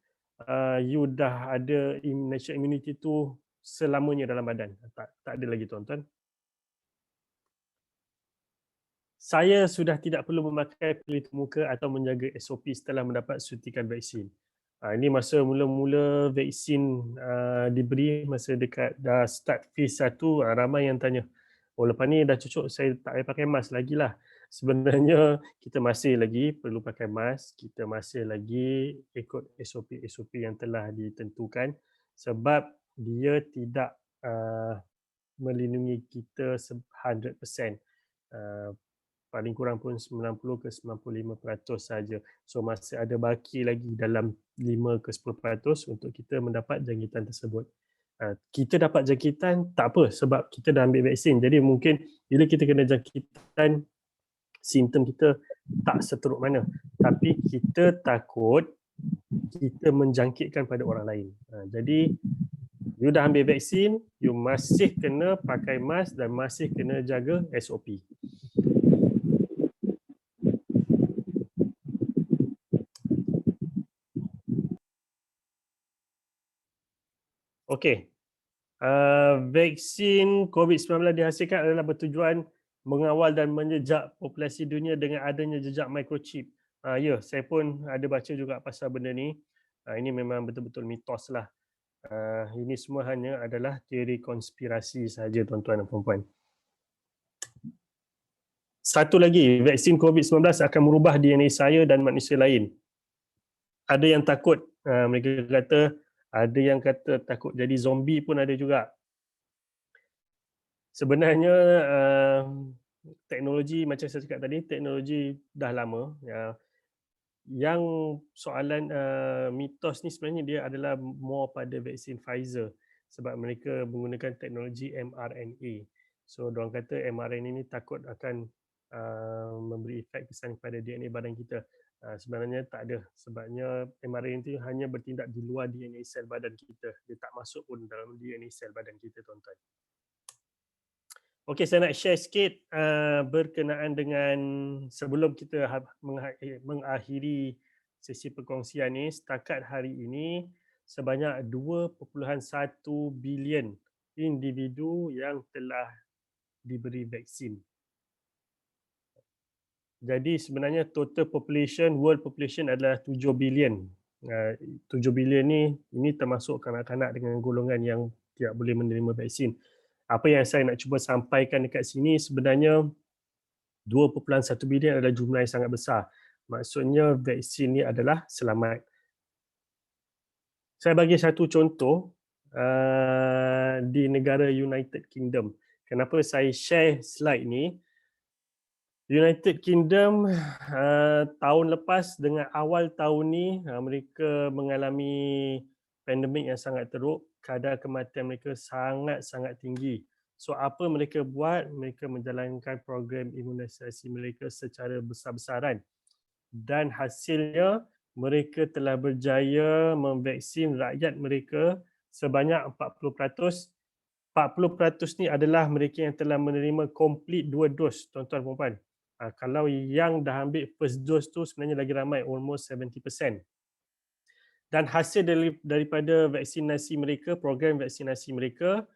you dah ada natural immunity tu selamanya dalam badan. Tak ada lagi tuan-tuan. Saya sudah tidak perlu memakai pelitup muka atau menjaga SOP setelah mendapat suntikan vaksin. Ini masa mula-mula vaksin diberi, masa dekat dah start phase 1, ramai yang tanya, oh lepas ni dah cucuk saya tak payah pakai mask lagi lah. Sebenarnya kita masih lagi perlu pakai mask, kita masih lagi ikut SOP yang telah ditentukan sebab dia tidak melindungi kita 100%. Paling kurang pun 90 ke 95% saja. So masih ada baki lagi dalam 5 ke 10% untuk kita mendapat jangkitan tersebut. Kita dapat jangkitan tak apa sebab kita dah ambil vaksin. Jadi mungkin bila kita kena jangkitan, simptom kita tak seteruk mana. Tapi kita takut kita menjangkitkan pada orang lain. Jadi you dah ambil vaksin, you masih kena pakai mask dan masih kena jaga SOP. Okey. Vaksin COVID-19 dihasilkan adalah bertujuan mengawal dan menjejak populasi dunia dengan adanya jejak microchip. Ya, saya pun ada baca juga pasal benda ni. Ini memang betul-betul mitos lah. Ini semua hanya adalah teori konspirasi sahaja tuan-tuan dan puan-puan. Satu lagi, vaksin COVID-19 akan merubah DNA saya dan manusia lain. Ada yang takut, mereka kata, ada yang kata takut jadi zombie pun ada juga. Sebenarnya teknologi macam saya cakap tadi, teknologi dah lama. Yang soalan mitos ni sebenarnya dia adalah more pada vaksin Pfizer sebab mereka menggunakan teknologi mRNA. So diorang kata mRNA ni takut akan memberi efek kesan kepada DNA badan kita. Sebenarnya tak ada, sebabnya mRNA itu hanya bertindak di luar DNA sel badan kita. Dia tak masuk pun dalam DNA sel badan kita tuan-tuan. Okey, saya nak share sikit berkenaan dengan sebelum kita mengakhiri sesi perkongsian ni. Setakat hari ini sebanyak 2.1 bilion individu yang telah diberi vaksin. Jadi sebenarnya total population, world population adalah 7 bilion. 7 bilion ni, ini termasuk kanak-kanak dengan golongan yang tidak boleh menerima vaksin. Apa yang saya nak cuba sampaikan dekat sini sebenarnya 2.1 bilion adalah jumlah yang sangat besar. Maksudnya vaksin ni adalah selamat. Saya bagi satu contoh di negara United Kingdom. Kenapa saya share slide ni? United Kingdom tahun lepas dengan awal tahun ni mereka mengalami pandemik yang sangat teruk. Kadar kematian mereka sangat-sangat tinggi. So apa mereka buat? Mereka menjalankan program imunisasi mereka secara besar-besaran. Dan hasilnya mereka telah berjaya memvaksin rakyat mereka sebanyak 40%. 40% ni adalah mereka yang telah menerima complete 2 dos, tuan-tuan puan-puan. Kalau yang dah ambil first dose tu sebenarnya lagi ramai, almost 70%. Dan hasil daripada vaksinasi mereka, program vaksinasi mereka,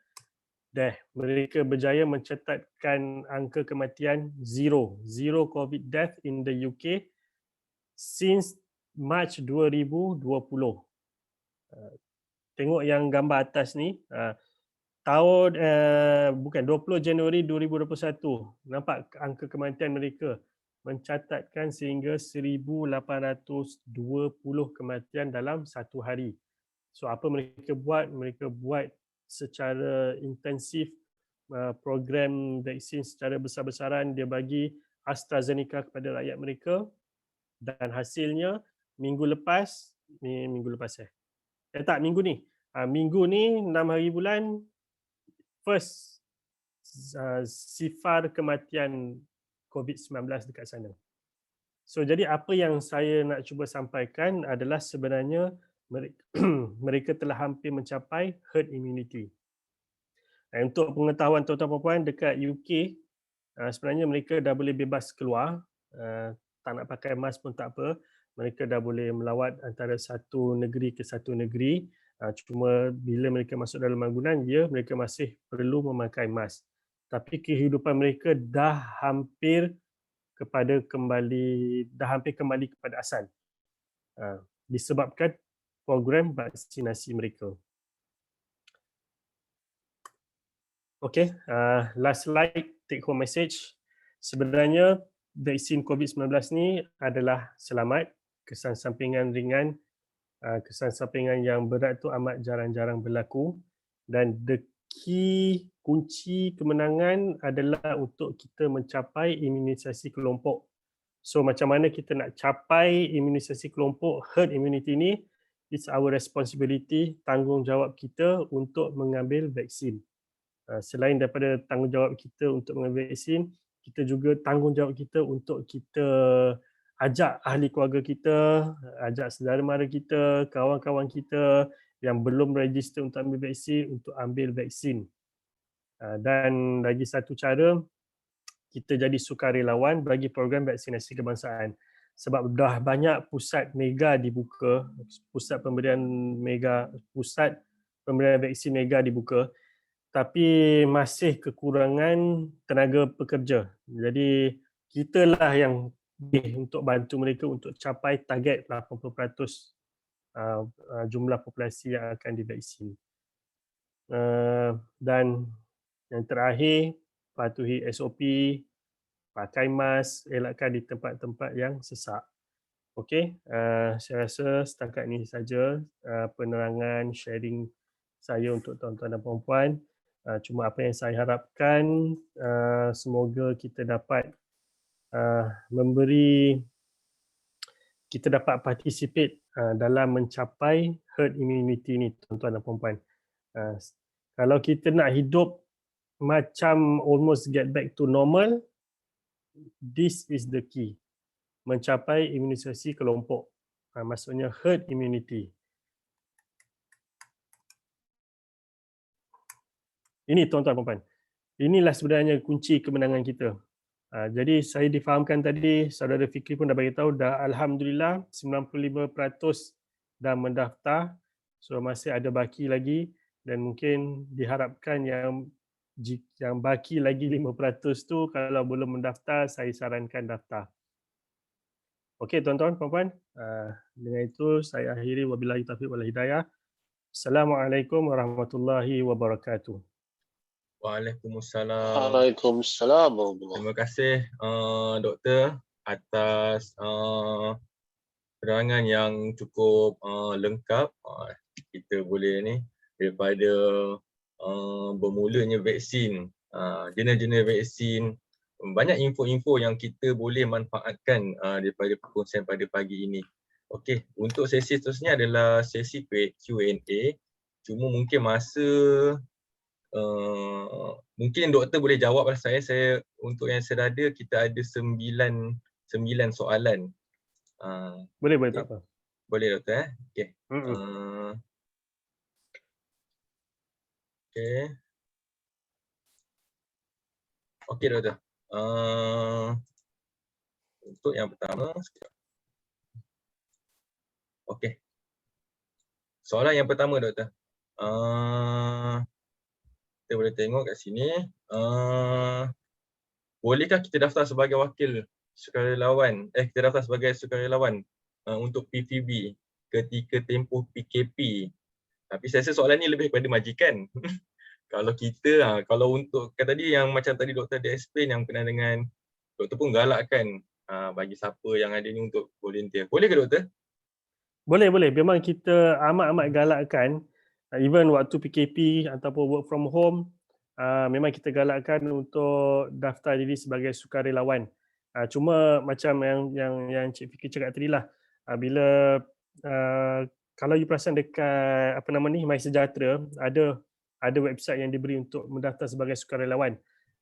mereka berjaya mencatatkan angka kematian zero COVID death in the UK since March 2020. Tengok yang gambar atas ni, tahun 20 Januari 2021, nampak angka kematian mereka mencatatkan sehingga 1,820 kematian dalam satu hari. So apa mereka buat? Mereka buat secara intensif program vaksin secara besar-besaran. Dia bagi AstraZeneca kepada rakyat mereka dan hasilnya minggu lepas Minggu lepas tak, minggu ni. Minggu ni 6 hari bulan first sifar kematian COVID-19 dekat sana. So jadi apa yang saya nak cuba sampaikan adalah sebenarnya mereka telah hampir mencapai herd immunity. Untuk pengetahuan tuan-tuan dan puan, dekat UK sebenarnya mereka dah boleh bebas keluar, tak nak pakai mask pun tak apa. Mereka dah boleh melawat antara satu negeri ke satu negeri. Cuma bila mereka masuk dalam bangunan, mereka masih perlu memakai mask. Tapi kehidupan mereka dah hampir kembali kepada asal. Disebabkan program vaksinasi mereka. Okay, last slide, take home message. Sebenarnya vaksin COVID-19 ni adalah selamat, kesan sampingan ringan, kesan sampingan yang berat tu amat jarang-jarang berlaku, dan kunci kemenangan adalah untuk kita mencapai imunisasi kelompok. So macam mana kita nak capai imunisasi kelompok, herd immunity ni, it's our responsibility, tanggungjawab kita untuk mengambil vaksin. Selain daripada tanggungjawab kita untuk mengambil vaksin, kita juga tanggungjawab kita untuk kita ajak ahli keluarga kita, ajak saudara mara kita, kawan-kawan kita yang belum register untuk ambil vaksin, untuk ambil vaksin. Dan lagi satu cara, kita jadi sukarelawan bagi program vaksinasi kebangsaan. Sebab dah banyak pusat mega dibuka, pusat pemberian vaksin mega dibuka, tapi masih kekurangan tenaga pekerja. Jadi kitalah yang untuk bantu mereka untuk capai target 80% jumlah populasi yang akan divaksin. Dan yang terakhir, patuhi SOP, pakai mask, elakkan di tempat-tempat yang sesak. Okey, saya rasa setakat ini saja penerangan sharing saya untuk tuan-tuan dan puan-puan. Cuma apa yang saya harapkan, semoga kita dapat kita dapat participate dalam mencapai herd immunity ni, tuan-tuan dan puan-puan. Kalau kita nak hidup macam almost get back to normal, this is the key. Mencapai imunisasi kelompok. Maksudnya herd immunity. Ini tuan-tuan dan puan-puan. Inilah sebenarnya kunci kemenangan kita. Jadi saya difahamkan tadi, saudara Fikri pun dah bagi tahu, dah alhamdulillah 95% dah mendaftar. So masih ada baki lagi, dan mungkin diharapkan yang baki lagi 5% tu kalau belum mendaftar, saya sarankan daftar. Okey tuan-tuan, puan-puan. Dengan itu saya akhiri, wabillahi taufiq wal hidayah. Assalamualaikum warahmatullahi wabarakatuh. Waalaikumsalam. Waalaikumsalam. Terima kasih doktor atas penerangan yang cukup lengkap. Kita boleh ni daripada bermulanya vaksin, jenis-jenis vaksin, banyak info-info yang kita boleh manfaatkan daripada perkongsian pada pagi ini. Okey, untuk sesi seterusnya adalah sesi Q&A. Cuma mungkin masa mungkin doktor boleh jawab pada saya untuk yang saya ada, kita ada 9 soalan. Boleh okay. tak apa. Boleh doktor okey. Okey. Okey doktor. Untuk yang pertama, okey. Soalan yang pertama doktor. Kita boleh tengok kat sini. Bolehkah kita daftar sebagai wakil sukarelawan? Kita daftar sebagai sukarelawan untuk PVB ketika tempoh PKP. Tapi saya rasa soalan ni lebih kepada majikan. Kalau kita, kalau untuk tadi yang macam tadi doktor dia explain yang berkenaan dengan, doktor pun galakkan bagi siapa yang ada ni untuk volunteer. Boleh ke doktor? Boleh. Memang kita amat-amat galakkan. Even waktu PKP ataupun work from home, memang kita galakkan untuk daftar diri sebagai sukarelawan. Cuma macam yang Cik Fikri cakap tadi lah, bila kalau you perasan dekat apa nama ni MySejahtera ada website yang diberi untuk mendaftar sebagai sukarelawan.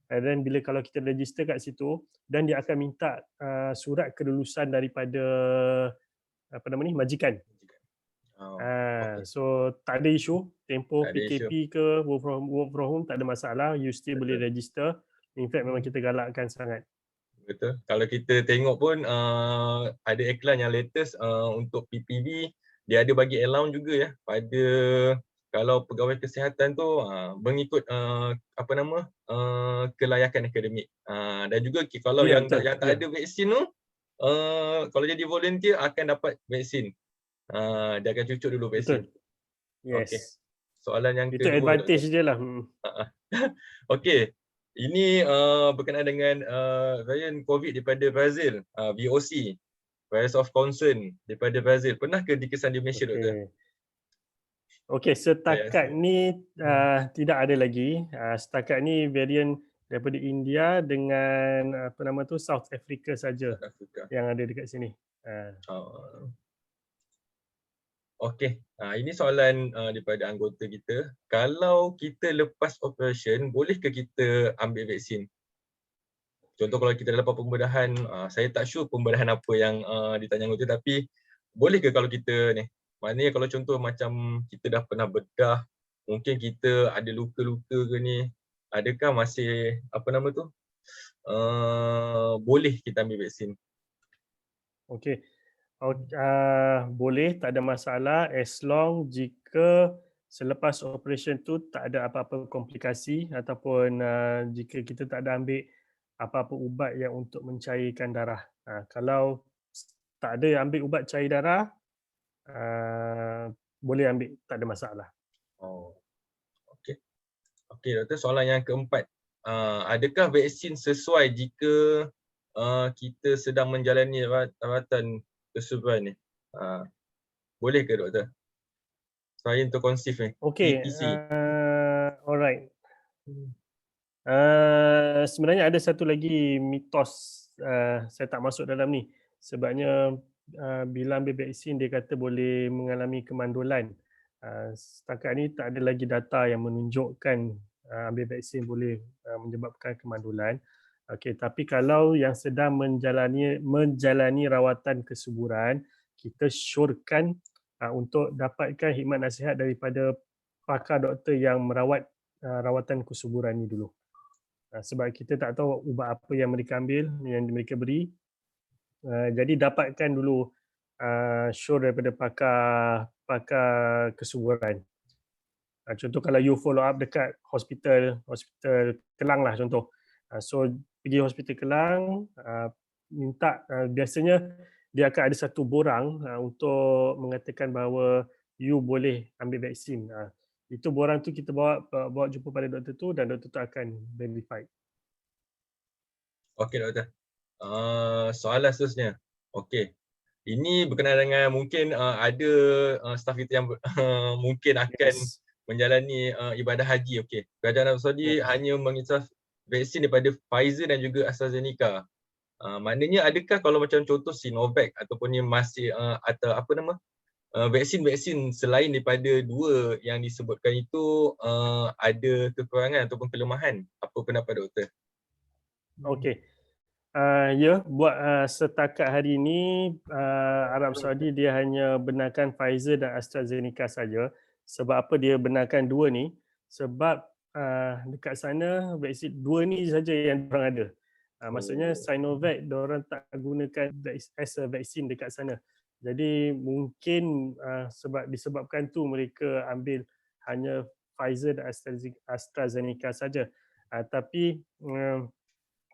Dan bila kalau kita register kat situ dan dia akan minta surat kelulusan daripada apa nama ni majikan. Okey. So tak ada isu, tempoh Tak ada isu. PKP ke work from home tak ada masalah, you still boleh Betul. register. In fact memang kita galakkan sangat. Betul. Kalau kita tengok pun ada iklan yang latest untuk PPB, dia ada bagi allowance juga ya pada kalau pegawai kesihatan tu mengikut apa nama kelayakan akademik. Dan juga kalau Ya, yang betul. tak Ya. ada vaksin tu kalau jadi volunteer akan dapat vaksin. Dia akan cucuk dulu vaksin. Betul. Yes. Okey. Soalan yang Itu kedua. advantage dia lah. Okey. Ini berkenaan dengan varian COVID daripada Brazil, VOC, Virus of Concern daripada Brazil. Pernahkah dikesan di Malaysia, Doktor? Okey, setakat ni tidak ada lagi. Setakat ni varian daripada India dengan apa nama tu South Africa saja South Africa. yang ada dekat sini. Okey, ini soalan daripada anggota kita. Kalau kita lepas operation, bolehkah kita ambil vaksin? Contoh kalau kita dah dapat pembedahan, saya tak sure pembedahan apa yang ditanya anggota, tapi bolehkah kalau kita ni? Maknanya kalau contoh macam kita dah pernah bedah, mungkin kita ada luka-luka ke ni, adakah masih apa nama tu? Boleh kita ambil vaksin? Okey. Boleh, tak ada masalah as long jika selepas operation tu tak ada apa-apa komplikasi ataupun jika kita tak ada ambil apa-apa ubat yang untuk mencairkan darah. Kalau tak ada yang ambil ubat cair darah, boleh ambil, tak ada masalah. Okey. Okey, Doktor, soalan yang keempat. Adakah vaksin sesuai jika kita sedang menjalani rawatan kesuburan ni? Boleh ke, Doktor? Saya untuk konsif ni. Okey, ETC. alright. Sebenarnya ada satu lagi mitos, saya tak masuk dalam ni. Sebabnya bila ambil vaksin dia kata boleh mengalami kemandulan. Setakat ni tak ada lagi data yang menunjukkan ambil vaksin boleh menyebabkan kemandulan. Okey, tapi kalau yang sedang menjalani rawatan kesuburan, kita syorkan untuk dapatkan khidmat nasihat daripada pakar doktor yang merawat rawatan kesuburan ni dulu. Sebab kita tak tahu ubat apa yang mereka ambil, yang mereka beri. Jadi dapatkan dulu sure daripada pakar kesuburan. Contoh kalau you follow up dekat hospital Kelang lah contoh. So pergi hospital Kelang, minta biasanya dia akan ada satu borang untuk mengatakan bahawa you boleh ambil vaksin. Itu borang tu kita bawa jumpa pada doktor tu dan doktor tu akan verify. Okey, Doktor. Soalan seterusnya. Okey. Ini berkenaan dengan mungkin ada staf kita yang mungkin akan menjalani ibadah haji. Okey. Kerajaan Arab Saudi hanya mengisaf vaksin daripada Pfizer dan juga AstraZeneca. Maknanya adakah kalau macam contoh Sinovac ataupun yang masih atau apa nama vaksin-vaksin selain daripada dua yang disebutkan itu ada kekurangan ataupun kelemahan? Apa pendapat doktor? Okey. Buat setakat hari ini Arab Saudi dia hanya benarkan Pfizer dan AstraZeneca saja. Sebab apa dia benarkan dua ni? Sebab dekat sana vaksin dua ni saja yang diorang ada. Maksudnya Sinovac diorang tak gunakan as a vaksin dekat sana. Jadi mungkin disebabkan tu mereka ambil hanya Pfizer dan AstraZeneca saja. Tapi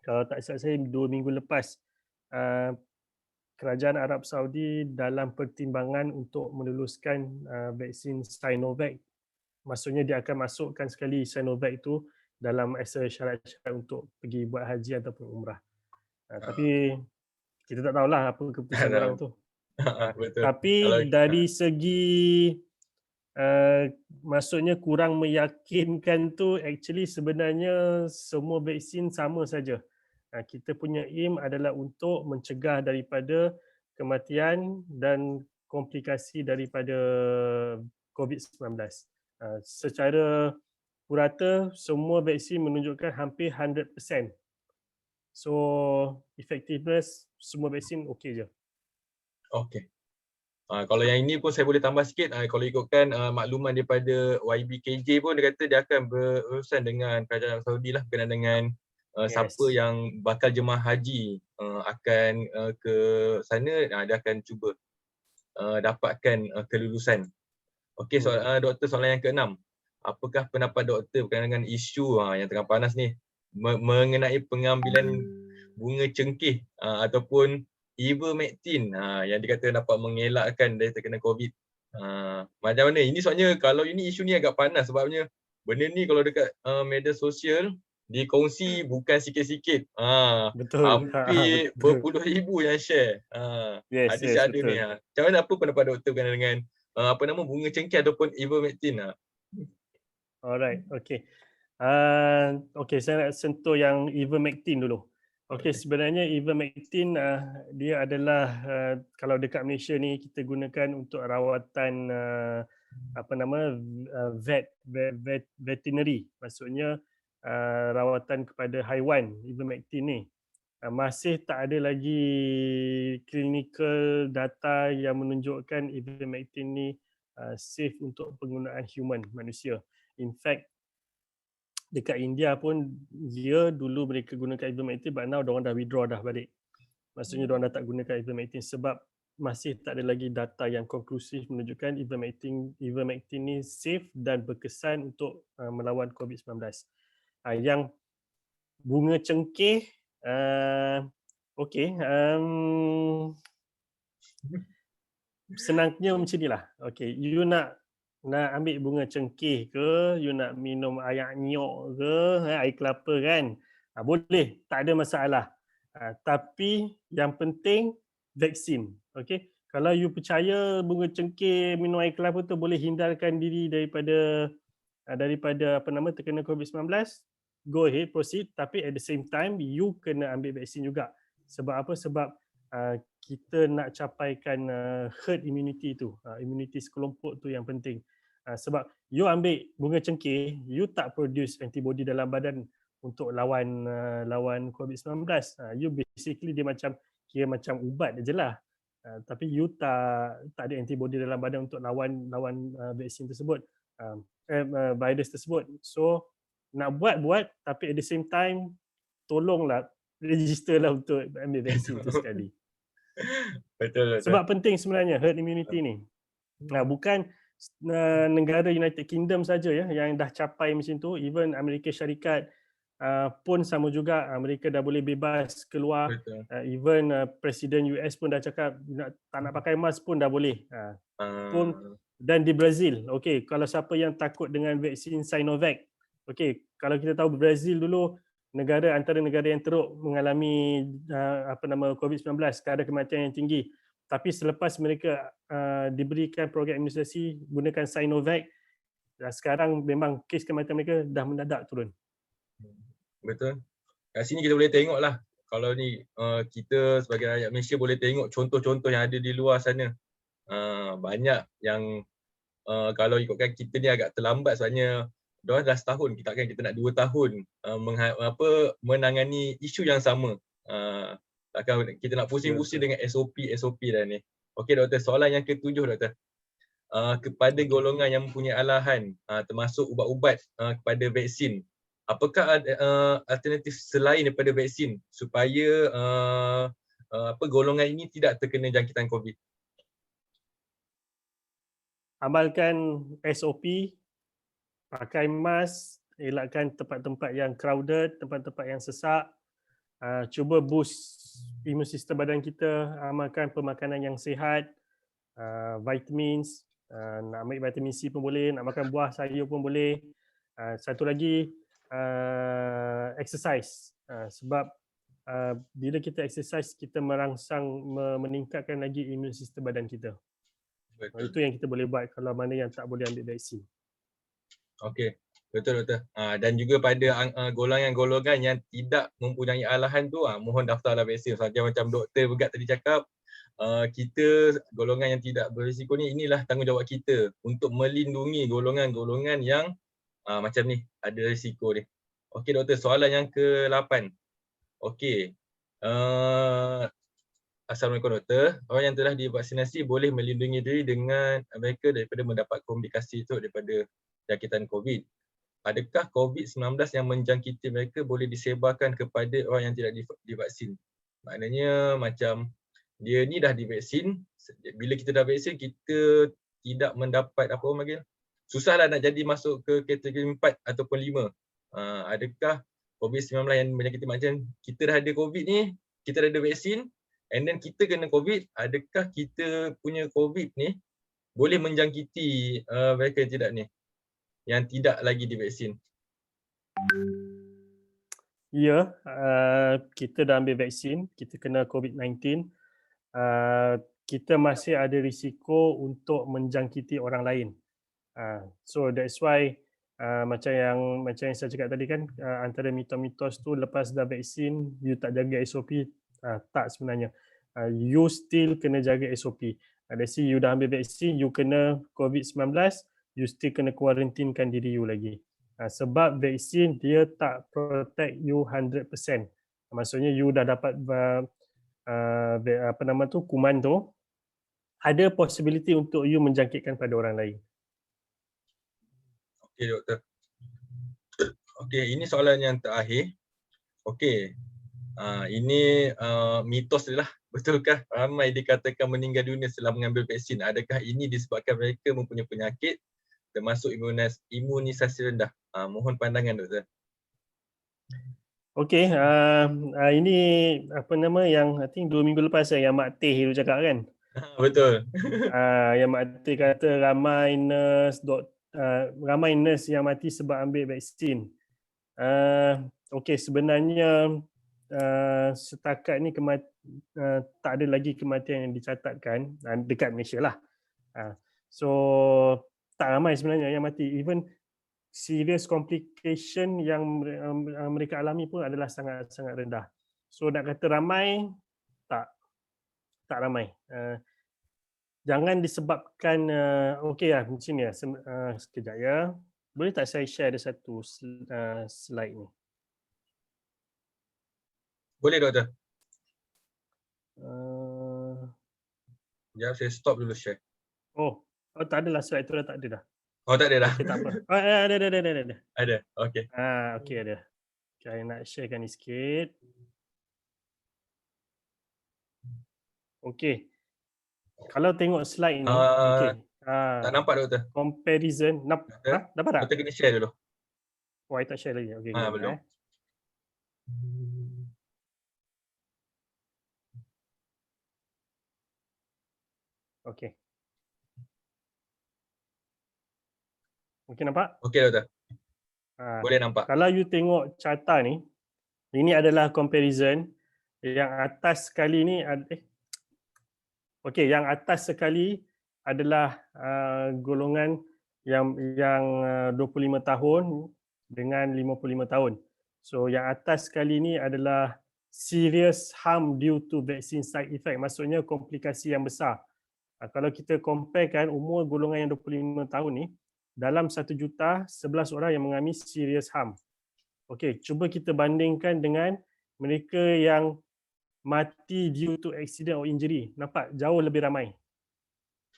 kalau tak silap saya 2 minggu lepas kerajaan Arab Saudi dalam pertimbangan untuk meluluskan vaksin Sinovac, maksudnya dia akan masukkan sekali Sinovac itu dalam as a syarat-syarat untuk pergi buat haji ataupun umrah. Tapi kita tak tahulah apa keputusan orang tu. Betul. Tapi dari segi maksudnya kurang meyakinkan tu actually sebenarnya semua vaksin sama saja. Kita punya aim adalah untuk mencegah daripada kematian dan komplikasi daripada COVID-19. Secara purata, semua vaksin menunjukkan hampir 100%. So, effectiveness semua vaksin okey je. Okey. Kalau yang ini pun saya boleh tambah sikit, kalau ikutkan makluman daripada YBKJ pun dia kata dia akan berurusan dengan kerajaan Arab Saudi lah berkenaan dengan siapa yang bakal jemaah haji akan ke sana, dia akan cuba dapatkan kelulusan. Okey, doktor, soalan yang ke-6. Apakah pendapat doktor berkenaan dengan isu yang tengah panas ni mengenai pengambilan bunga cengkeh ataupun ivermectin yang dikata dapat mengelakkan dari terkena COVID. Macam mana? Ini soalnya kalau ini isu ni agak panas sebabnya benda ni kalau dekat media sosial dikongsi bukan sikit-sikit. Betul. Hampir berpuluh ribu yang share. Yes, Ada betul. ni. Macam mana, apa pendapat doktor berkenaan dengan bunga cengkeh ataupun ivermectin? Alright, okay. Okay, saya nak sentuh yang ivermectin dulu. Okay, sebenarnya ivermectin dia adalah kalau dekat Malaysia ni kita gunakan untuk rawatan veterinary. Maksudnya rawatan kepada haiwan, ivermectin ni. Masih tak ada lagi clinical data yang menunjukkan ivermectin ni safe untuk penggunaan human, manusia. In fact, dekat India pun dia dulu mereka gunakan ivermectin, but now diorang dah withdraw dah balik. Maksudnya diorang dah tak gunakan ivermectin sebab masih tak ada lagi data yang konklusif menunjukkan ivermectin ni safe dan berkesan untuk melawan COVID-19. Yang bunga cengkeh, senangnya macam ni lah. Okay, you nak ambil bunga cengkeh ke, you nak minum air nyok ke, air kelapa kan, boleh, tak ada masalah. Tapi yang penting vaksin. Okay, kalau you percaya bunga cengkeh, minum air kelapa tu boleh hindarkan diri daripada terkena COVID-19, go ahead, proceed. Tapi at the same time you kena ambil vaksin juga. Sebab apa? Sebab kita nak capaikan herd immunity tu, immunity sekelompok tu yang penting. Sebab you ambil bunga cengkeh, you tak produce antibody dalam badan untuk lawan COVID-19. You basically dia kira macam ubat je lah. Tapi you tak ada antibody dalam badan untuk lawan vaksin tersebut, virus tersebut. So nak buat, tapi at the same time tolonglah register lah untuk ambil vaksin tu sekali. Betul. Sebab penting sebenarnya herd immunity ni. Bukan negara United Kingdom saja yang dah capai macam tu, even Amerika Syarikat pun sama juga. Mereka dah boleh bebas keluar. Even Presiden US pun dah cakap tak nak pakai mask pun dah boleh. Dan di Brazil, okay, kalau siapa yang takut dengan vaksin Sinovac, okay, kalau kita tahu Brazil dulu antara negara yang teruk mengalami COVID-19, kadar kematian yang tinggi. Tapi selepas mereka diberikan program imunisasi gunakan Sinovac, sekarang memang kes kematian mereka dah mendadak turun. Betul. Kat sini kita boleh tengok lah, kalau ni kita sebagai rakyat Malaysia boleh tengok contoh-contoh yang ada di luar sana. Banyak yang kalau ikutkan kita ni agak terlambat sebabnya dah setahun, kita nak 2 tahun menangani isu yang sama. Takkan kita nak pusing-pusing dengan SOP dah ni. Okey doktor, soalan yang ke-7 doktor. Kepada golongan yang mempunyai alahan termasuk ubat-ubat kepada vaksin, apakah ada alternatif selain daripada vaksin supaya golongan ini tidak terkena jangkitan COVID? Amalkan SOP, pakai mask, elakkan tempat-tempat yang crowded, tempat-tempat yang sesak. Cuba boost imun sistem badan kita, amalkan pemakanan yang sihat, vitamins, nak ambil vitamin C pun boleh, nak makan buah sayur pun boleh. Satu lagi, exercise. Sebab bila kita exercise, kita meningkatkan lagi imun sistem badan kita. Betul. Itu yang kita boleh buat kalau mana yang tak boleh ambil vaksin. Okey, betul doktor. Dan juga pada golongan-golongan yang tidak mempunyai alahan tu, mohon daftarlah vaksin. Macam doktor Begat tadi cakap, kita golongan yang tidak berisiko ni, inilah tanggungjawab kita untuk melindungi golongan-golongan yang macam ni, ada risiko ni. Okey doktor, soalan yang ke-8. Okey. Assalamualaikum doktor. Orang yang telah divaksinasi boleh melindungi diri dengan mereka daripada mendapat komplikasi itu daripada jangkitan COVID. Adakah COVID-19 yang menjangkiti mereka boleh disebarkan kepada orang yang tidak divaksin? Maknanya macam dia ni dah divaksin, bila kita dah vaksin kita tidak mendapat apa orang panggil, susahlah nak jadi masuk ke kategori 4 ataupun 5. Adakah COVID-19 yang menjangkiti macam kita dah ada COVID ni, kita dah ada vaksin, and then kita kena COVID, adakah kita punya COVID ni boleh menjangkiti mereka yang tidak ni, yang tidak lagi divaksin? Ya, kita dah ambil vaksin, kita kena COVID-19, kita masih ada risiko untuk menjangkiti orang lain. So that's why macam yang saya cakap tadi kan, antara mitos-mitos tu lepas dah vaksin you tak jaga SOP, tak sebenarnya. You still kena jaga SOP. Let's say you dah ambil vaksin, you kena COVID-19, you still kena kuarantinkan diri you lagi. Sebab vaksin dia tak protect you 100%. Maksudnya you dah dapat kuman tu, ada possibility untuk you menjangkitkan pada orang lain. Okey doktor. Okey, ini soalan yang terakhir. Okey. Ini mitos dia lah. Betulkah ramai dikatakan meninggal dunia setelah mengambil vaksin? Adakah ini disebabkan mereka mempunyai penyakit termasuk imunisasi rendah? Mohon pandangan doktor. Okey, ini yang I think 2 minggu lepas yang Mak Teh tu cakap kan? Betul. Yang Mak Teh kata ramai nurse yang mati sebab ambil vaksin. Okey, sebenarnya setakat ni tak ada lagi kematian yang dicatatkan dekat Malaysia lah. So tak ramai sebenarnya yang mati. Even serious complication yang mereka alami pun adalah sangat-sangat rendah. So nak kata ramai, tak ramai. Jangan disebabkan, okey lah macam ni lah. Sekejap ya. Boleh tak saya share ada satu slide ni? Boleh doktor. Sekejap saya stop dulu share. Oh tak adalah slide tu dah tak ada dah. Oh tak ada dah. Okey tak apa. Ada. Ada. Okey. Okey ada. Saya nak sharekan ni sikit. Okey. Kalau tengok slide ni, okey. Tak nampak doktor. Comparison. Dapat tak? Doktor kena share dulu. Oh, I tak share lagi. Okey. Belum. Okey. Okey nampak? Okey doktor. Boleh nampak. Kalau you tengok carta ni, ini adalah comparison. Yang atas sekali ni okey, yang atas sekali adalah golongan yang 25 tahun dengan 55 tahun. So yang atas sekali ni adalah serious harm due to vaccine side effect, maksudnya komplikasi yang besar. Kalau kita comparekan umur golongan yang 25 tahun ni, dalam 1 juta 11 orang yang mengalami serious harm. Okey, cuba kita bandingkan dengan mereka yang mati due to accident or injury. Nampak jauh lebih ramai.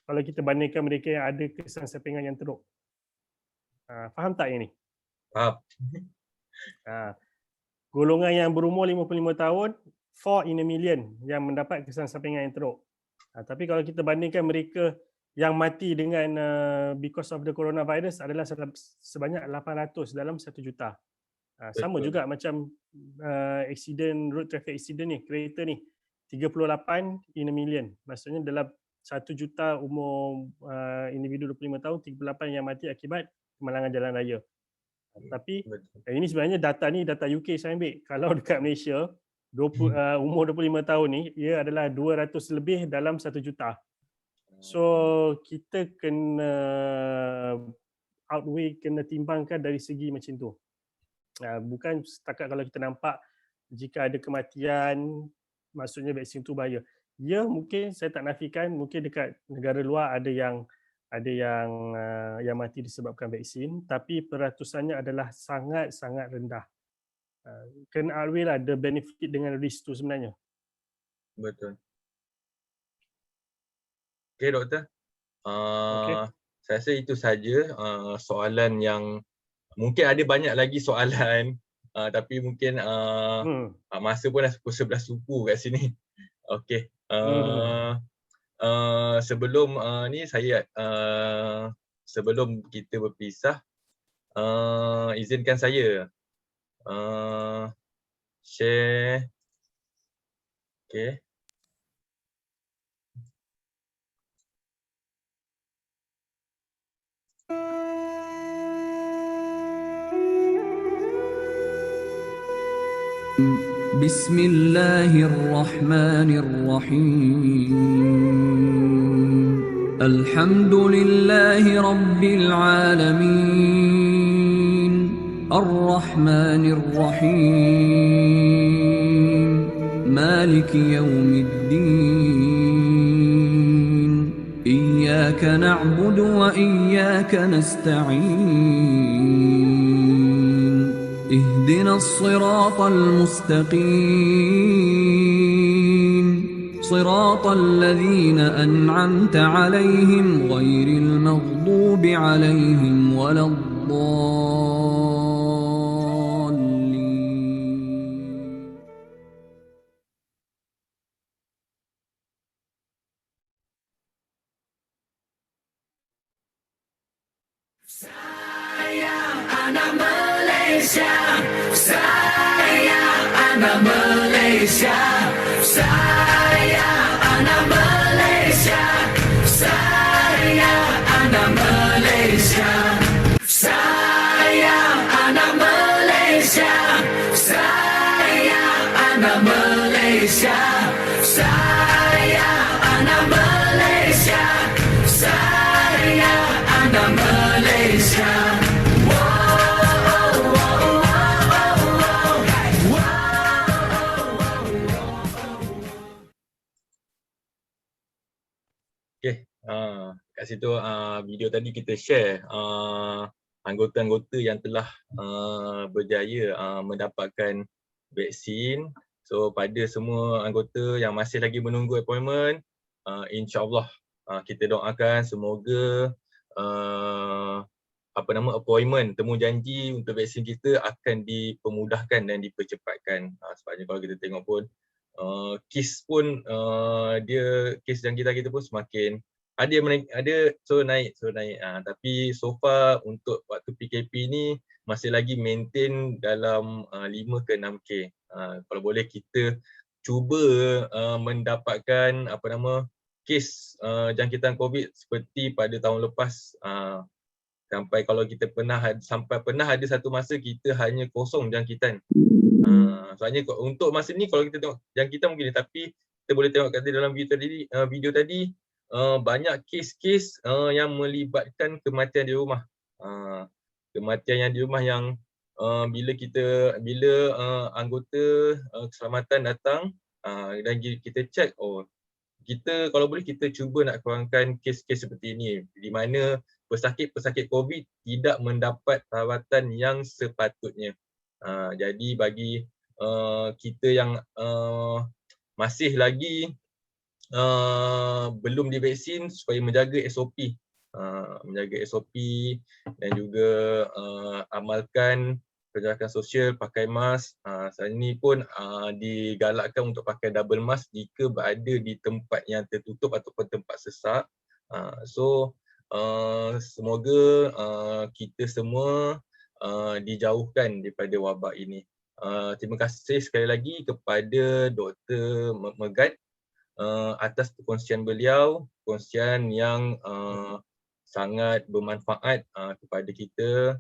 Kalau kita bandingkan mereka yang ada kesan sampingan yang teruk. Faham tak yang ni? Faham. Golongan yang berumur 55 tahun, 4 in a million yang mendapat kesan sampingan yang teruk. Tapi kalau kita bandingkan mereka yang mati dengan because of the coronavirus adalah sebanyak 800 dalam 1 juta. Sama juga macam road traffic accident ni, kereta ni 38 in a million. Maksudnya dalam 1 juta umur individu 25 tahun, 38 yang mati akibat kemalangan jalan raya. Tapi ini sebenarnya data UK saya ambil. Kalau dekat Malaysia umur 25 tahun ni ia adalah 200 lebih dalam 1 juta. So kita kena kena timbangkan dari segi macam tu. Bukan setakat kalau kita nampak jika ada kematian maksudnya vaksin tu bahaya. Ya, mungkin saya tak nafikan, mungkin dekat negara luar ada yang yang mati disebabkan vaksin, tapi peratusannya adalah sangat-sangat rendah. Kena alwi lah the benefit dengan risk tu sebenarnya. Betul. Okey doktor. Okey. Saya rasa itu saja soalan yang mungkin ada banyak lagi soalan tapi mungkin masa pun dah pukul 11 suku kat sini. Okey. Sebelum ni saya sebelum kita berpisah izinkan saya share. Okey. بسم الله الرحمن الرحيم الحمد لله رب العالمين الرحمن الرحيم مالك يوم الدين إياك نعبد وإياك نستعين اهدنا الصراط المستقيم صراط الذين أنعمت عليهم غير المغضوب عليهم ولا الضالين. Sayang anak Malaysia, sayang anak Malaysia, sayang anak Malaysia, sayang anak Malaysia, sayang anak Malaysia, sayang anak Malaysia, sayang anak Malaysia, sayang anak Malaysia. Okey, kat situ video tadi kita share anggota-anggota yang telah berjaya mendapatkan vaksin. So pada semua anggota yang masih lagi menunggu appointment, insya-Allah kita doakan semoga appointment, temu janji untuk vaksin kita akan dipermudahkan dan dipercepatkan. Sebabnya kalau kita tengok pun kes pun dia kes jangkitan kita pun semakin ada naik tapi so far untuk waktu PKP ni masih lagi maintain dalam 5 ke 6K. Kalau boleh kita cuba mendapatkan kes jangkitan COVID seperti pada tahun lepas, sampai kalau kita pernah ada satu masa kita hanya kosong jangkitan. Soalnya untuk masa ni kalau kita tengok jangkitan mungkin, tapi kita boleh tengok kat dalam video tadi banyak kes-kes yang melibatkan kematian di rumah. Kematian yang di rumah yang bila anggota keselamatan datang dan kita check, kita kalau boleh kita cuba nak kurangkan kes-kes seperti ini di mana pesakit-pesakit COVID tidak mendapat perawatan yang sepatutnya. Jadi bagi kita yang masih lagi belum divaksin, supaya menjaga SOP, dan juga amalkan penjarakan sosial, pakai mask. Saat ini pun digalakkan untuk pakai double mask jika berada di tempat yang tertutup ataupun tempat sesak. Semoga kita semua dijauhkan daripada wabak ini. Terima kasih sekali lagi kepada Dr. Megat atas perkongsian beliau, perkongsian yang sangat bermanfaat kepada kita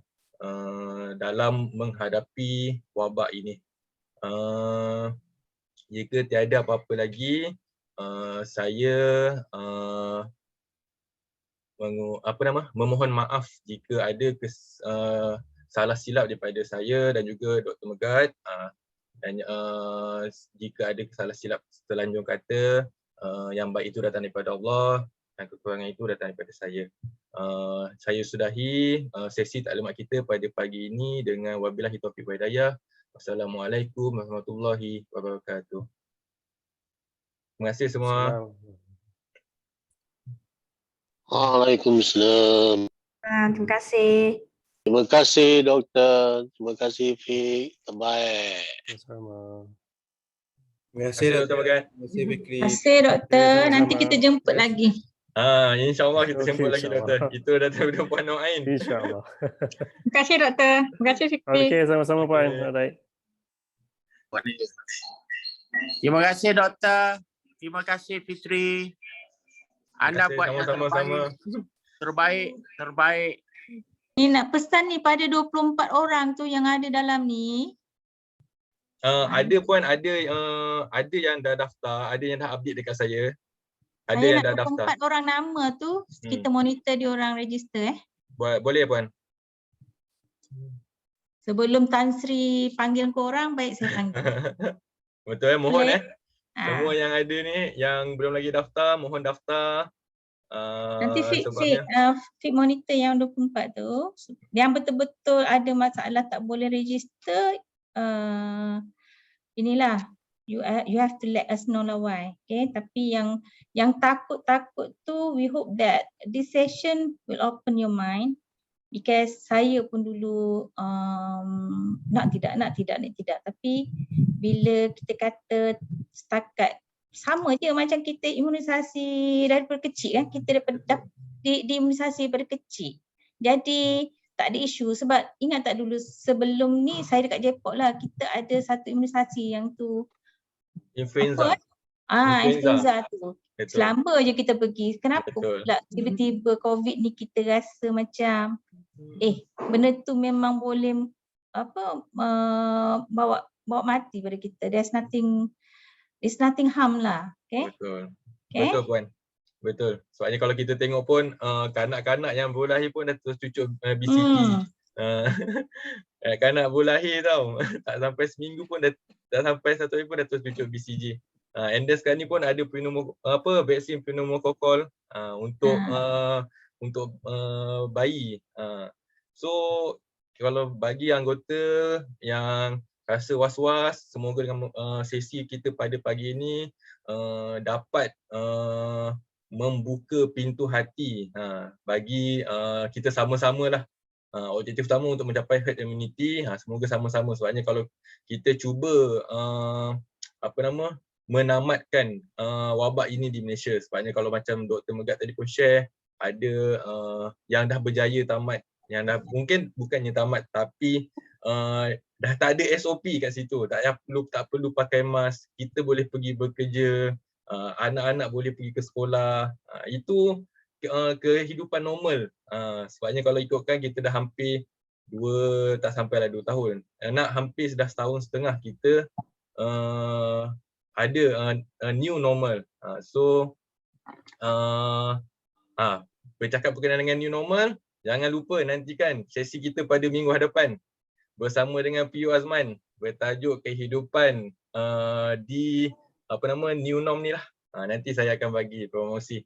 dalam menghadapi wabak ini. Jika tiada apa-apa lagi, saya memohon maaf jika ada salah silap daripada saya dan juga Dr. Megat, dan jika ada salah silap selanjung kata, Yang baik itu datang daripada Allah dan kekurangan itu datang daripada saya. Saya sudahi sesi taklimat kita pada pagi ini dengan wabillahi taufiq wal hidayah. Wassalamualaikum warahmatullahi wabarakatuh. Terima kasih semua. Waalaikumsalam. Terima kasih. Terima kasih doktor. Terima kasih Fik. Terbaik. Sama. Terima kasih Dr. Magan. Terima kasih Fikri. Terima kasih doktor. Sama-sama. Nanti kita jemput lagi. InsyaAllah kita Okey, jemput lagi doktor. insyaAllah. Itu daripada Puan Nur Ain. InsyaAllah. Terima kasih doktor. Terima kasih Fikri. Okey, sama-sama Puan. Okey. Alright. Terima kasih doktor. Terima kasih Fitri. Anda kasih, buat yang sama-sama. terbaik. Ni nak pesan ni pada 24 orang tu yang ada dalam ni. Ada Puan, ada yang dah daftar, ada yang dah update dekat saya. Ada Saya yang nak dah daftar. 24 orang nama tu kita monitor dia orang register Boleh Puan? Sebelum Tan Sri panggil korang, baik saya panggil. Betul mohon Boleh? Semua yang ada ni yang belum lagi daftar, mohon daftar. Nanti sebabnya Fik monitor yang 24 tu, yang betul-betul ada masalah tak boleh register, inilah you have to let us know lah why. Okay, tapi yang takut-takut tu, we hope that this session will open your mind, because saya pun dulu nak tidak, tapi bila kita kata setakat sama je macam kita imunisasi daripada kecil kan, kita daripada diimunisasi daripada kecil. Jadi tak ada isu, sebab ingat tak dulu sebelum ni saya dekat Depok lah, kita ada satu imunisasi yang tu influenza. influenza tu. Betul. Selamba je kita pergi. Kenapa Betul. pula tiba-tiba COVID ni kita rasa macam benda tu memang boleh bawa mati pada kita. There's nothing harm lah. Okay? Betul. Okay? Betul Puan. Betul. Sebabnya kalau kita tengok pun kanak-kanak yang baru lahir pun dah terus cucuk BCG. Kanak baru lahir tau. Tak sampai seminggu pun dah sampai 1 hari pun dah terus cucuk BCG. And then sekarang ni pun ada vaksin pneumokokal untuk bayi. So kalau bagi anggota yang rasa was-was, semoga dengan sesi kita pada pagi ini dapat membuka pintu hati bagi kita sama-sama lah. Objektif utama untuk mencapai herd immunity, semoga sama-sama. Sebabnya kalau kita cuba menamatkan wabak ini di Malaysia, sebabnya kalau macam Dr. Megat tadi pun share, ada yang dah berjaya tamat, yang dah mungkin bukannya tamat tapi dah tak ada SOP kat situ, tak perlu pakai mask, kita boleh pergi bekerja, anak-anak boleh pergi ke sekolah. Itu kehidupan normal. Sebabnya kalau ikutkan kita dah hampir 2 tahun. Nak hampir dah 1.5 tahun kita ada new normal. Bercakap berkenaan dengan new normal, jangan lupa nantikan sesi kita pada minggu hadapan bersama dengan PU Azman bertajuk kehidupan di new norm ni lah. Nanti saya akan bagi promosi.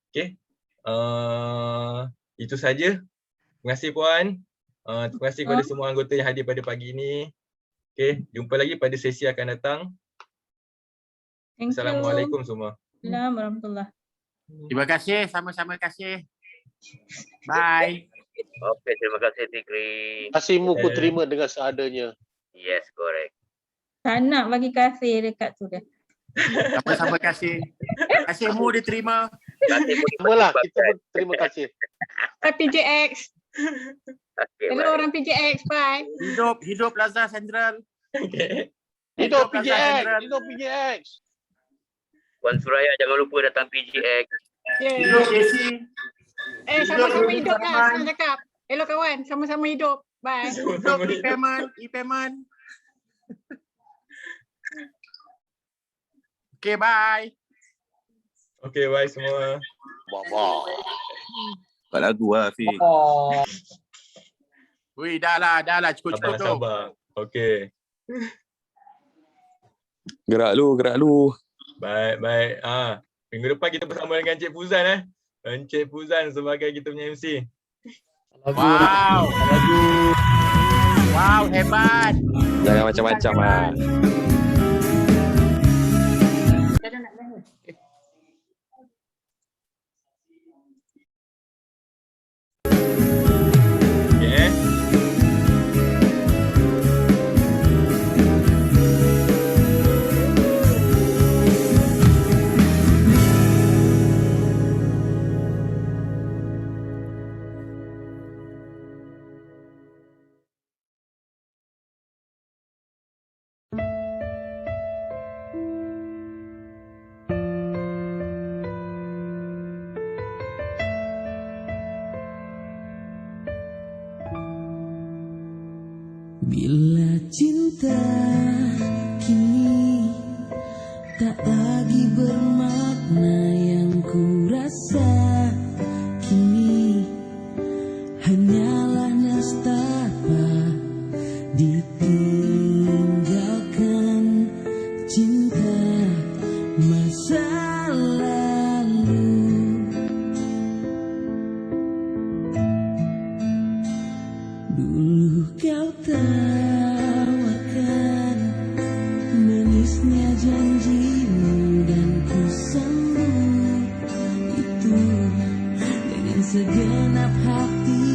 Okey. Itu saja. Terima kasih Puan. Terima kasih kepada semua anggota yang hadir pada pagi ini. Okey, jumpa lagi pada sesi akan datang. Thank you. Assalamualaikum semua. Assalamualaikum warahmatullahi. Terima kasih, sama-sama kasih. Bye. Okey, terima kasih Fikri. Kasihmu ku terima dengan seadanya. Yes, correct. Tak nak bagi kasih dekat tu dah. Sama-sama kasih. Kasihmu diterima. Samalah, kita pun terima kasih. PJX. Okay, Hello orang PJX, bye. Hidup Plaza Central. Hidup Plaza PJX, Central. hidup PJX. Puan Suraya jangan lupa datang PGX. Hidup JC. Sama-sama hidup lah, senang cakap. Hello kawan, sama-sama hidup. Bye. Hidup e-payment. Okay, bye. Okay, bye semua. Bye-bye. Buat lagu lah Fik. Wih, dah lah, cukup tu. Sabar. Okay. Gerak lu. Baik. Minggu depan kita bersama dengan Encik Fuzan Encik Fuzan sebagai kita punya MC. Wow. Wow, hebat. Jangan macam-macam lah. Bila cinta kini tak lagi bermakna yang ku rasa, kini hanyalah nestapa ditinggalkan cinta masa lalu. Dulu kau tawarkan manisnya janjimu dan ku sambut itu dengan segenap hati.